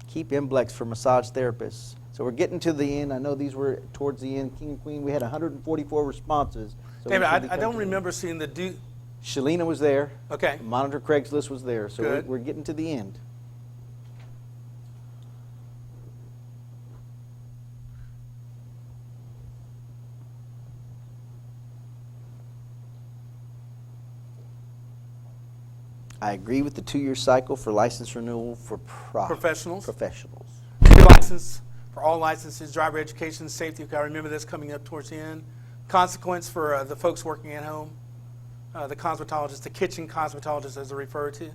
Keep MBLEX for massage therapists. So we're getting to the end. I know these were towards the end. King and Queen, we had 144 responses. So David, I don't remember seeing the Shalina was there. Okay. Monitor Craigslist was there. So Good. we're getting to the end. I agree with the 2-year cycle for license renewal for professionals. Professionals. License for all licenses, driver education, safety. I remember this coming up towards the end. Consequence for the folks working at home, the cosmetologists, the kitchen cosmetologists as they're referred to.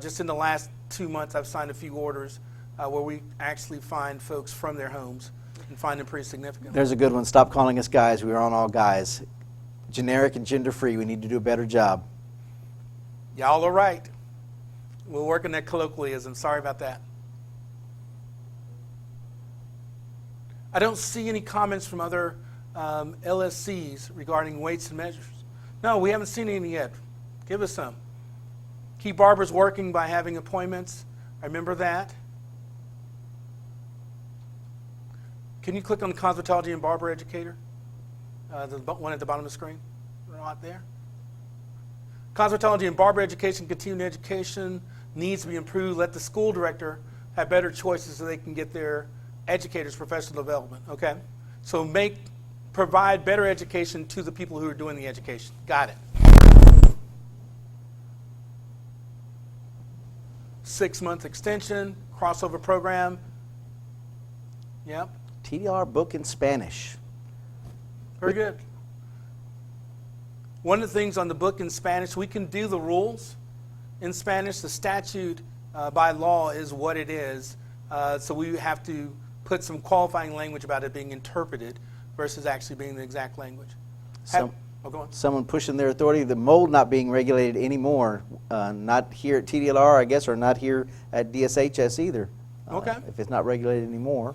Just in the last 2 months, I've signed a few orders where we actually find folks from their homes and find them pretty significant. There's a good one. Stop calling us guys. We are on all guys. Generic and gender-free. We need to do a better job. Y'all are right. We're working that colloquialism. Sorry about that. I don't see any comments from other LSCs regarding weights and measures. No, we haven't seen any yet. Give us some. Keep barbers working by having appointments. I remember that. Can you click on the cosmetology and barber educator? The one at the bottom of the screen, right there. Cosmetology and barber education, continuing education needs to be improved. Let the school director have better choices so they can get their educators professional development. Okay, so provide better education to the people who are doing the education. Got it. 6-month extension, crossover program. Yep. TDR book in Spanish. Very good. One of the things on the book in Spanish, we can do the rules in Spanish. The statute by law is what it is. So we have to put some qualifying language about it being interpreted versus actually being the exact language. Go on. Someone pushing their authority, the mold not being regulated anymore, not here at TDLR, I guess, or not here at DSHS either. Okay. If it's not regulated anymore.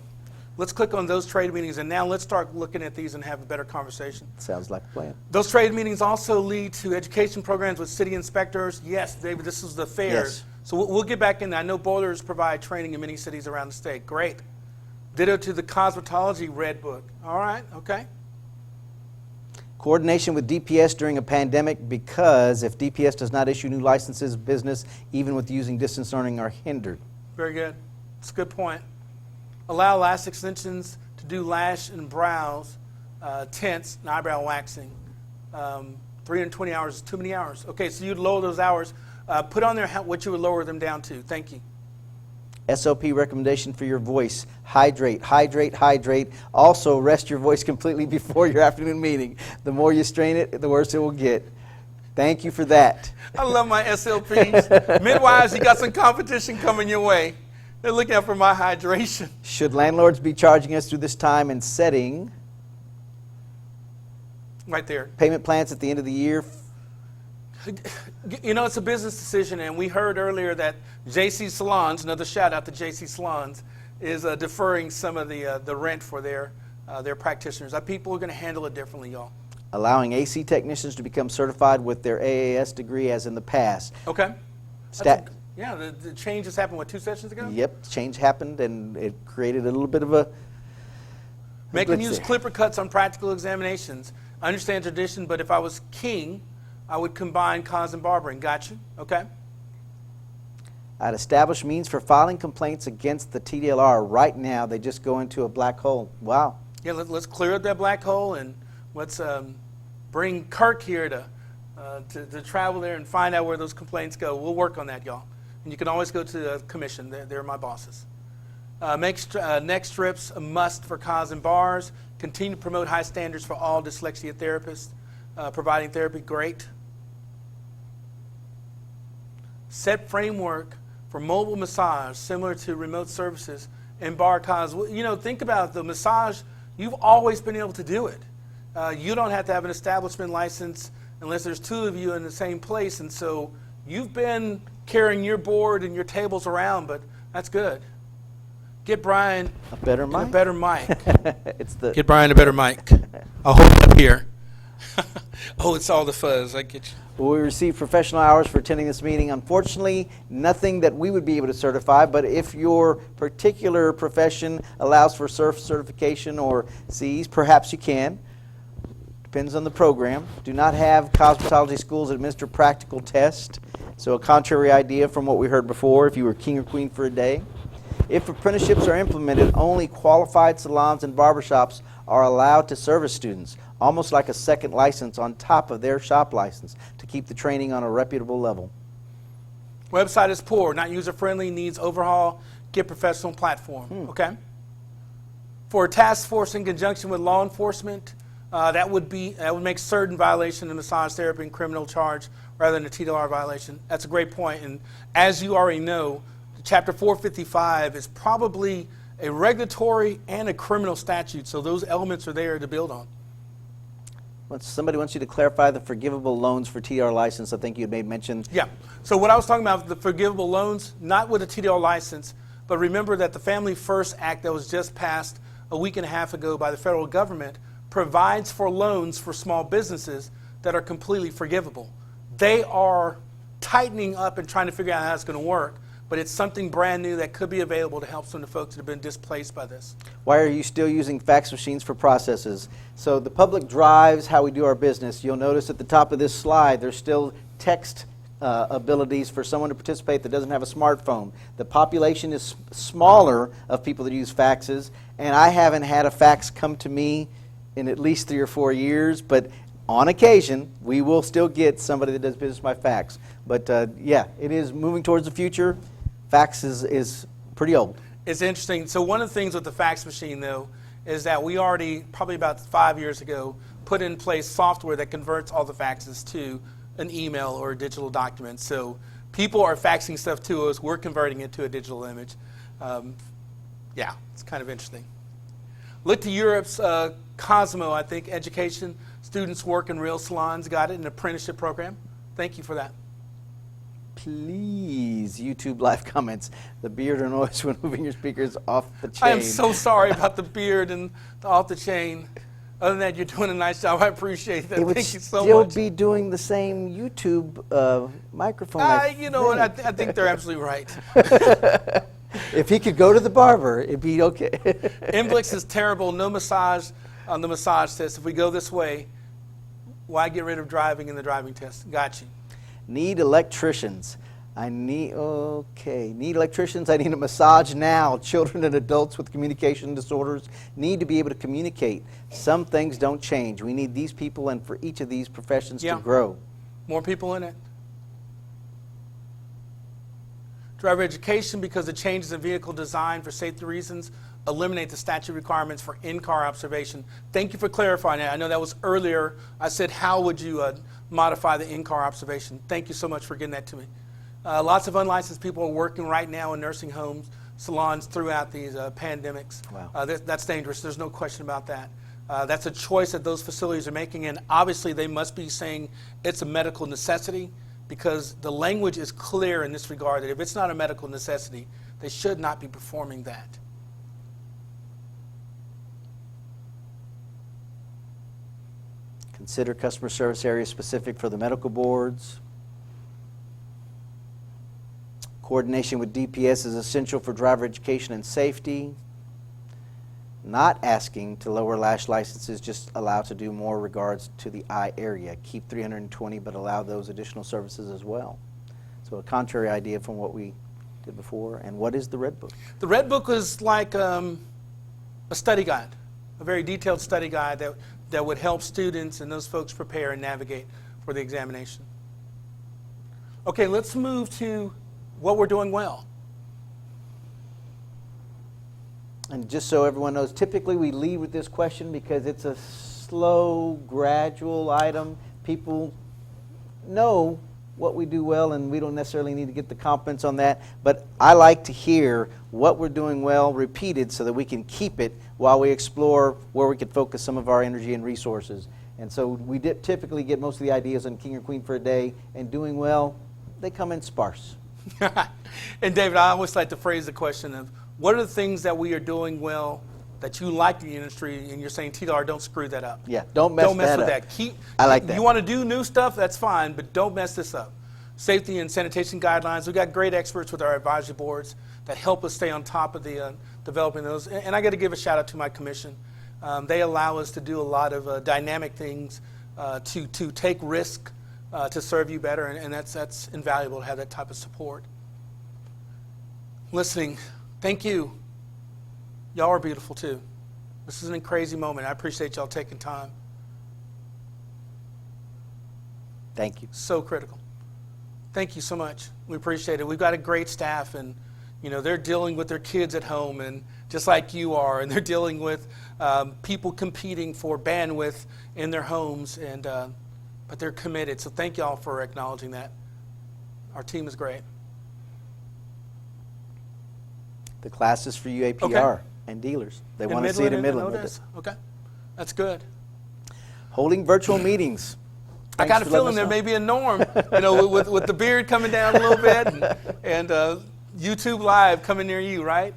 Let's click on those trade meetings, and now let's start looking at these and have a better conversation. Sounds like a plan. Those trade meetings also lead to education programs with city inspectors. Yes, David, this is the fairs. Yes. So we'll get back in there. I know boilers provide training in many cities around the state. Great. Ditto to the cosmetology red book. All right, okay. Coordination with DPS during a pandemic, because if DPS does not issue new licenses, business, even with using distance learning, are hindered. Very good. That's a good point. Allow lash extensions to do lash and brows, tints, and eyebrow waxing. 320 hours is too many hours. Okay, so you'd lower those hours. Put on there what you would lower them down to. Thank you. SOP recommendation for your voice: hydrate, hydrate, hydrate. Also, rest your voice completely before your afternoon meeting. The more you strain it, the worse it will get. Thank you for that. I love my SLPs. Midwives, you got some competition coming your way. They're looking out for my hydration. Should landlords be charging us through this time and setting Right there. payment plans at the end of the year? You know, it's a business decision, and we heard earlier that JC Salons, another shout out to JC Salons, is deferring some of the rent for their practitioners. People are going to handle it differently, y'all. Allowing AC technicians to become certified with their AAS degree as in the past. Okay. Yeah, the change has happened, what, 2 sessions ago? Yep, change happened, and it created a little bit of a Make them blitz use there. clipper cuts on practical examinations. I understand tradition, but if I was king, I would combine cause and barbering. Got you? Okay. I'd establish means for filing complaints against the TDLR. Right now, they just go into a black hole. Wow. Yeah, let's clear up that black hole, and let's bring Kirk here to travel there and find out where those complaints go. We'll work on that, y'all. And you can always go to the commission. They're my bosses. Next strips a must for cause and bars. Continue to promote high standards for all dyslexia therapists. Providing therapy, great. Set framework for mobile massage, similar to remote services and bar cause. You know, think about the massage. You've always been able to do it. You don't have to have an establishment license unless there's 2 of you in the same place. And so you've been carrying your board and your tables around, but that's good. Get Brian A better mic? a better mic. It's the Get Brian a better mic. I'll hold it up here. Oh, it's all the fuzz. I get you. We received professional hours for attending this meeting. Unfortunately, nothing that we would be able to certify, but if your particular profession allows for certification or Cs, perhaps you can. Depends on the program. Do not have cosmetology schools administer practical tests. So a contrary idea from what we heard before, if you were king or queen for a day. If apprenticeships are implemented, only qualified salons and barbershops are allowed to service students, almost like a second license on top of their shop license to keep the training on a reputable level. Website is poor, not user-friendly, needs overhaul, get professional platform. Okay? For a task force in conjunction with law enforcement, that would make certain violation of massage therapy and criminal charge rather than a TDLR violation. That's a great point. And as you already know, Chapter 455 is probably a regulatory and a criminal statute, so those elements are there to build on. Somebody wants you to clarify the forgivable loans for TDR license. I think you had made mention. Yeah. So what I was talking about, the forgivable loans, not with a TDR license, but remember that the Family First Act that was just passed a week and a half ago by the federal government provides for loans for small businesses that are completely forgivable. They are tightening up and trying to figure out how it's going to work, but it's something brand new that could be available to help some of the folks that have been displaced by this. Why are you still using fax machines for processes? So the public drives how we do our business. You'll notice at the top of this slide, there's still text abilities for someone to participate that doesn't have a smartphone. The population is smaller of people that use faxes, and I haven't had a fax come to me in at least 3 or 4 years, but on occasion, we will still get somebody that does business by fax. But yeah, it is moving towards the future. Fax is pretty old. It's interesting. So one of the things with the fax machine, though, is that we already, probably about 5 years ago, put in place software that converts all the faxes to an email or a digital document. So people are faxing stuff to us. We're converting it to a digital image. Yeah, it's kind of interesting. Look to Europe's Cosmo, I think, education. Students work in real salons. Got it, an apprenticeship program. Thank you for that. Please, YouTube live comments. The beard or noise when moving your speakers off the chain. I am so sorry about the beard and the off the chain. Other than that, you're doing a nice job. I appreciate that. It would Thank you so still much. be doing the same YouTube microphone. You know what? I think they're absolutely right. If he could go to the barber, it'd be okay. Inblix is terrible. No massage on the massage test. If we go this way, why get rid of driving in the driving test? Got you. Need electricians. Need electricians. I need a massage now. Children and adults with communication disorders need to be able to communicate. Some things don't change. We need these people and for each of these professions to grow. More people in it. Driver education, because the changes in vehicle design for safety reasons eliminate the statute requirements for in-car observation. Thank you for clarifying that. I know that was earlier. I said, how would you modify the in-car observation? Thank you so much for getting that to me. Lots of unlicensed people are working right now in nursing homes, salons throughout these pandemics. Wow. That's dangerous. There's no question about that. That's a choice that those facilities are making, and obviously they must be saying it's a medical necessity, because the language is clear in this regard that if it's not a medical necessity, they should not be performing that. Consider customer service area specific for the medical boards. Coordination with DPS is essential for driver education and safety. Not asking to lower lash licenses, just allow to do more regards to the eye area. Keep 320, but allow those additional services as well. So a contrary idea from what we did before. And what is the Red Book? The Red Book is like a study guide, a very detailed study guide that would help students and those folks prepare and navigate for the examination. Okay, let's move to what we're doing well. And just so everyone knows, typically we lead with this question because it's a slow, gradual item. People know what we do well, and we don't necessarily need to get the compliments on that. But I like to hear what we're doing well repeated so that we can keep it while we explore where we could focus some of our energy and resources. And so we typically get most of the ideas on King or Queen for a day, and doing well, they come in sparse. And David, I always like to phrase the question of, what are the things that we are doing well that you like in the industry, and you're saying, TDR, don't screw that up. Yeah, don't mess with up. that. I like that. You want to do new stuff, that's fine, but don't mess this up. Safety and sanitation guidelines, we've got great experts with our advisory boards that help us stay on top of the developing those. And I got to give a shout out to my commission. They allow us to do a lot of dynamic things to take risk to serve you better, and that's invaluable to have that type of support. Listening, thank you. Y'all are beautiful too. This is a crazy moment. I appreciate y'all taking time. Thank you. So critical. Thank you so much. We appreciate it. We've got a great staff, and they're dealing with their kids at home, and just like you are, and they're dealing with people competing for bandwidth in their homes, and but they're committed. So thank y'all for acknowledging that. Our team is great. The class is for you APR Okay. and dealers. They In want to see it in Midland. Midland. Okay, that's good. Holding virtual meetings. I got a feeling there may be a norm, with the beard coming down a little bit, and YouTube Live coming near you, right?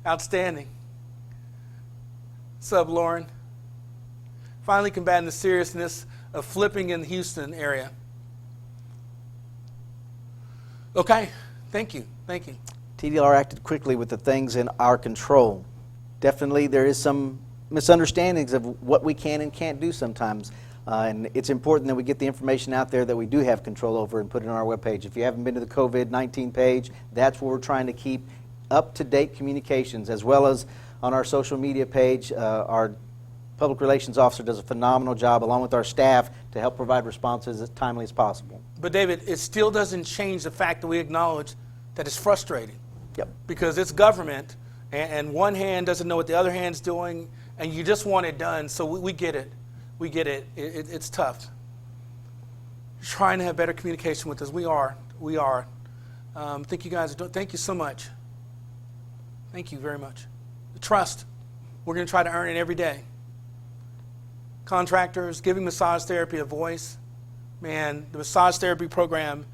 Outstanding. What's up, Lauren? Finally combating the seriousness of flipping in the Houston area. Okay, thank you. TDR acted quickly with the things in our control. Definitely there is some misunderstandings of what we can and can't do sometimes. And it's important that we get the information out there that we do have control over and put it on our webpage. If you haven't been to the COVID-19 page, that's where we're trying to keep up-to-date communications, as well as on our social media page. Our public relations officer does a phenomenal job, along with our staff, to help provide responses as timely as possible. But David, it still doesn't change the fact that we acknowledge that it's frustrating. Yep. Because it's government, and one hand doesn't know what the other hand's doing, and you just want it done. So we get it. We get it. It's tough. You're trying to have better communication with us. We are. Thank you guys. Thank you so much. Thank you very much. The trust. We're going to try to earn it every day. Contractors, giving massage therapy a voice. Man, the massage therapy program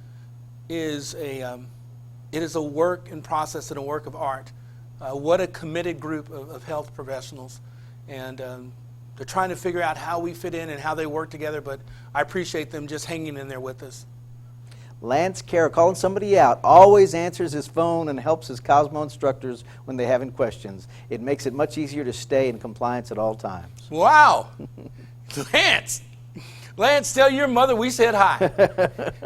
is it is a work in process and a work of art. What a committed group of health professionals. And they're trying to figure out how we fit in and how they work together, but I appreciate them just hanging in there with us. Lance Carroll, calling somebody out, always answers his phone and helps his Cosmo instructors when they have any questions. It makes it much easier to stay in compliance at all times. Wow. Lance, tell your mother we said hi.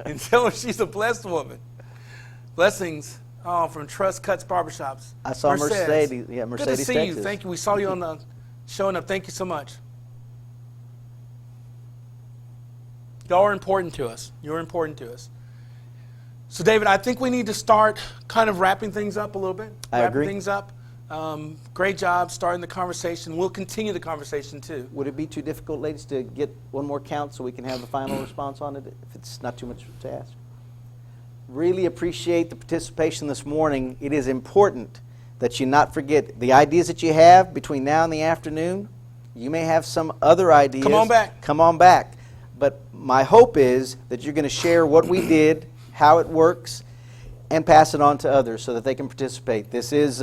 And tell her she's a blessed woman. Blessings from Trust Cuts Barbershops. I saw Mercedes. Yeah, Mercedes, good to see Texas. you. Thank you. We saw you on the showing up. Thank you so much. Y'all are important to us. You're important to us. So, David, I think we need to start kind of wrapping things up a little bit. I agree. Wrapping things up. Great job starting the conversation. We'll continue the conversation, too. Would it be too difficult, ladies, to get one more count so we can have the final response on it, if it's not too much to ask? Really appreciate the participation this morning. It is important that you not forget the ideas that you have between now and the afternoon. You may have some other ideas. Come on back. Come on back. But my hope is that you're going to share what we did, how it works, and pass it on to others so that they can participate. This is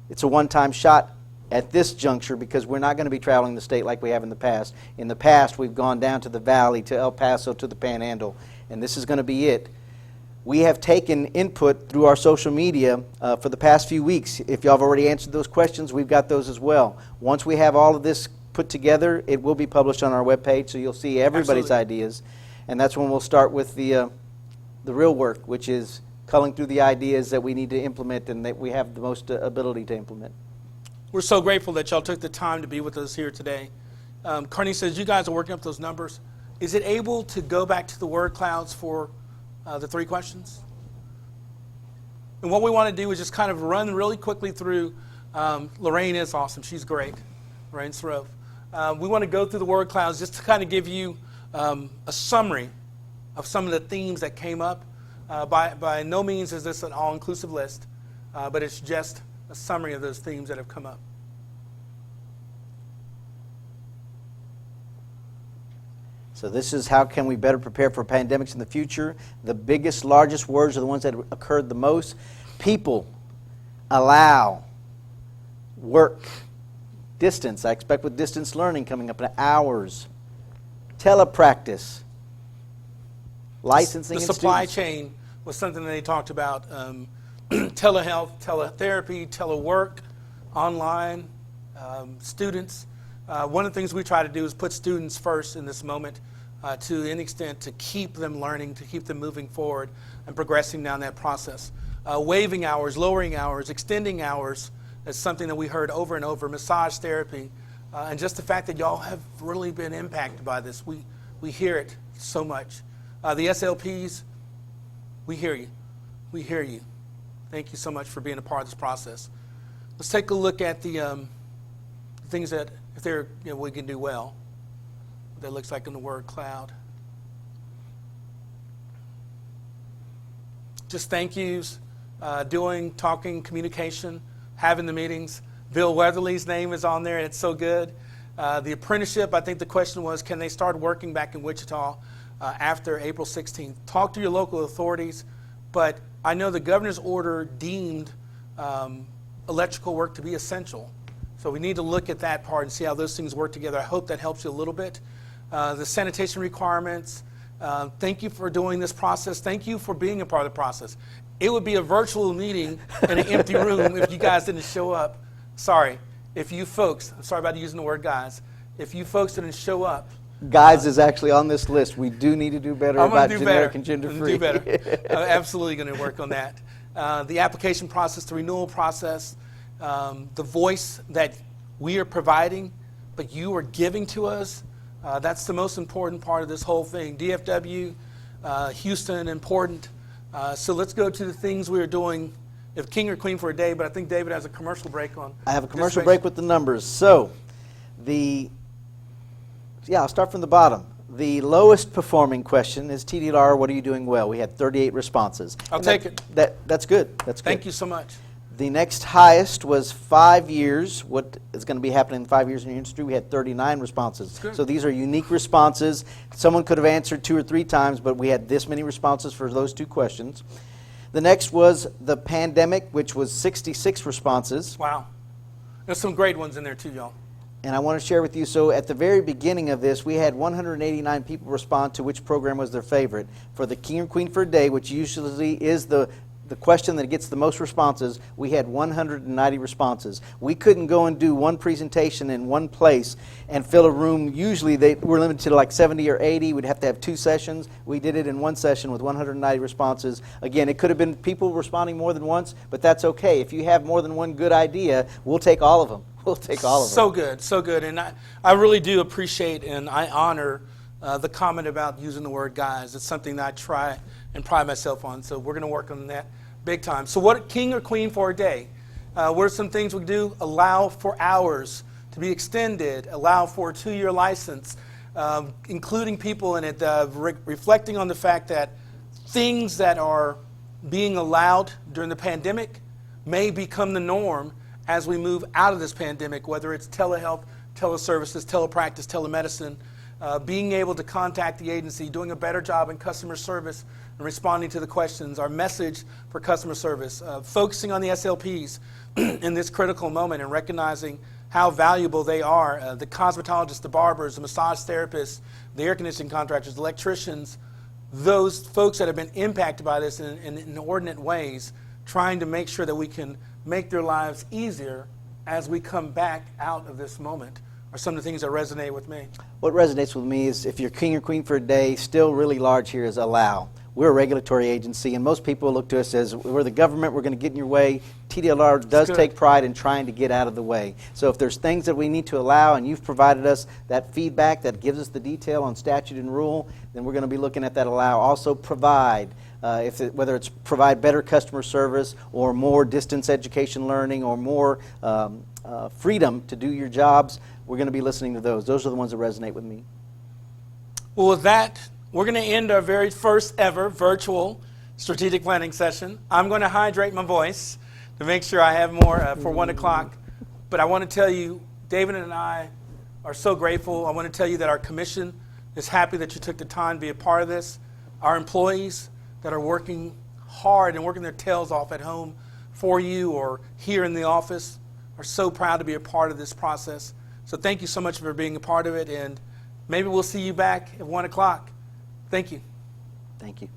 it's a one-time shot at this juncture because we're not going to be traveling the state like we have in the past. In the past, we've gone down to the Valley, to El Paso, to the Panhandle, and this is going to be it. We have taken input through our social media for the past few weeks. If y'all have already answered those questions, we've got those as well. Once we have all of this put together, it will be published on our webpage, so you'll see everybody's Absolutely. ideas. And that's when we'll start with the real work, which is culling through the ideas that we need to implement and that we have the most ability to implement. We're so grateful that y'all took the time to be with us here today. Carney says you guys are working up those numbers. Is it able to go back to the word clouds for the 3 questions? And what we want to do is just kind of run really quickly through. Lorraine is awesome. She's great. Lorraine Srove. We want to go through the word clouds just to kind of give you a summary of some of the themes that came up. By no means is this an all-inclusive list, but it's just a summary of those themes that have come up. So this is how can we better prepare for pandemics in the future. The biggest, largest words are the ones that occurred the most. People, allow, work, distance. I expect with distance learning coming up in hours. Telepractice, licensing The and supply students. chain was something that they talked about. Telehealth, teletherapy, telework, online, students. One of the things we try to do is put students first in this moment to an extent to keep them learning, to keep them moving forward and progressing down that process. Waiving hours, lowering hours, extending hours is something that we heard over and over. Massage therapy, and just the fact that y'all have really been impacted by this. We hear it so much. The SLPs, we hear you. We hear you. Thank you so much for being a part of this process. Let's take a look at the things that if they're, we can do well. That looks like in the word cloud. Just thank yous, doing, talking, communication, having the meetings. Bill Weatherly's name is on there, and it's so good. The apprenticeship, I think the question was, can they start working back in Wichita after April 16th? Talk to your local authorities, but I know the governor's order deemed electrical work to be essential. So we need to look at that part and see how those things work together. I hope that helps you a little bit. The sanitation requirements, thank you for doing this process. Thank you for being a part of the process. It would be a virtual meeting in an empty room if you guys didn't show up. Sorry. If you folks, I'm sorry about using the word guys, if you folks didn't show up. Guys is actually on this list. We do need to do better about generic and gender-free. Do better. Absolutely going to work on that. The application process, the renewal process, the voice that we are providing, but you are giving to us. That's the most important part of this whole thing. DFW, Houston, important. So let's go to the things we are doing. If king or queen for a day, but I think David has a commercial break on. I have a commercial break with the numbers. So, I'll start from the bottom. The lowest performing question is TDLR, what are you doing well? We had 38 responses. I'll take it. That's good. That's good. Thank you so much. The next highest was 5 years. What is going to be happening in 5 years in your industry? We had 39 responses. Good. So these are unique responses. Someone could have answered 2 or 3 times, but we had this many responses for those 2 questions. The next was the pandemic, which was 66 responses. Wow. There's some great ones in there too, y'all. And I want to share with you, so at the very beginning of this, we had 189 people respond to which program was their favorite. For the King or Queen for a Day, which usually is the question that gets the most responses, we had 190 responses. We couldn't go and do one presentation in one place and fill a room. Usually they were limited to like 70 or 80. We'd have to have 2 sessions. We did it in one session with 190 responses. Again, it could have been people responding more than once, but that's okay. If you have more than one good idea, we'll take all of them. We'll take all of them. So good, so good. And I really do appreciate and I honor the comment about using the word guys. It's something that I try and pride myself on. So we're going to work on that big time. So what, king or queen for a day? What are some things we do? Allow for hours to be extended. Allow for a 2-year license, including people in it, reflecting on the fact that things that are being allowed during the pandemic may become the norm as we move out of this pandemic, whether it's telehealth, teleservices, telepractice, telemedicine, being able to contact the agency, doing a better job in customer service and responding to the questions, our message for customer service, focusing on the SLPs in this critical moment and recognizing how valuable they are, the cosmetologists, the barbers, the massage therapists, the air conditioning contractors, the electricians, those folks that have been impacted by this in inordinate ways, trying to make sure that we can make their lives easier as we come back out of this moment, are some of the things that resonate with me. What resonates with me is if you're king or queen for a day, still really large here is allow. We're a regulatory agency, and most people look to us as we're the government, we're going to get in your way. TDLR does take pride in trying to get out of the way. So if there's things that we need to allow, and you've provided us that feedback that gives us the detail on statute and rule, then we're going to be looking at that allow. Also provide, whether it's provide better customer service or more distance education learning or more freedom to do your jobs, we're going to be listening to those. Those are the ones that resonate with me. Well, with that, we're going to end our very first ever virtual strategic planning session. I'm going to hydrate my voice to make sure I have more for 1 o'clock. But I want to tell you, David and I are so grateful. I want to tell you that our commission is happy that you took the time to be a part of this. Our employees that are working hard and working their tails off at home for you or here in the office are so proud to be a part of this process. So thank you so much for being a part of it, and maybe we'll see you back at 1 o'clock. Thank you. Thank you.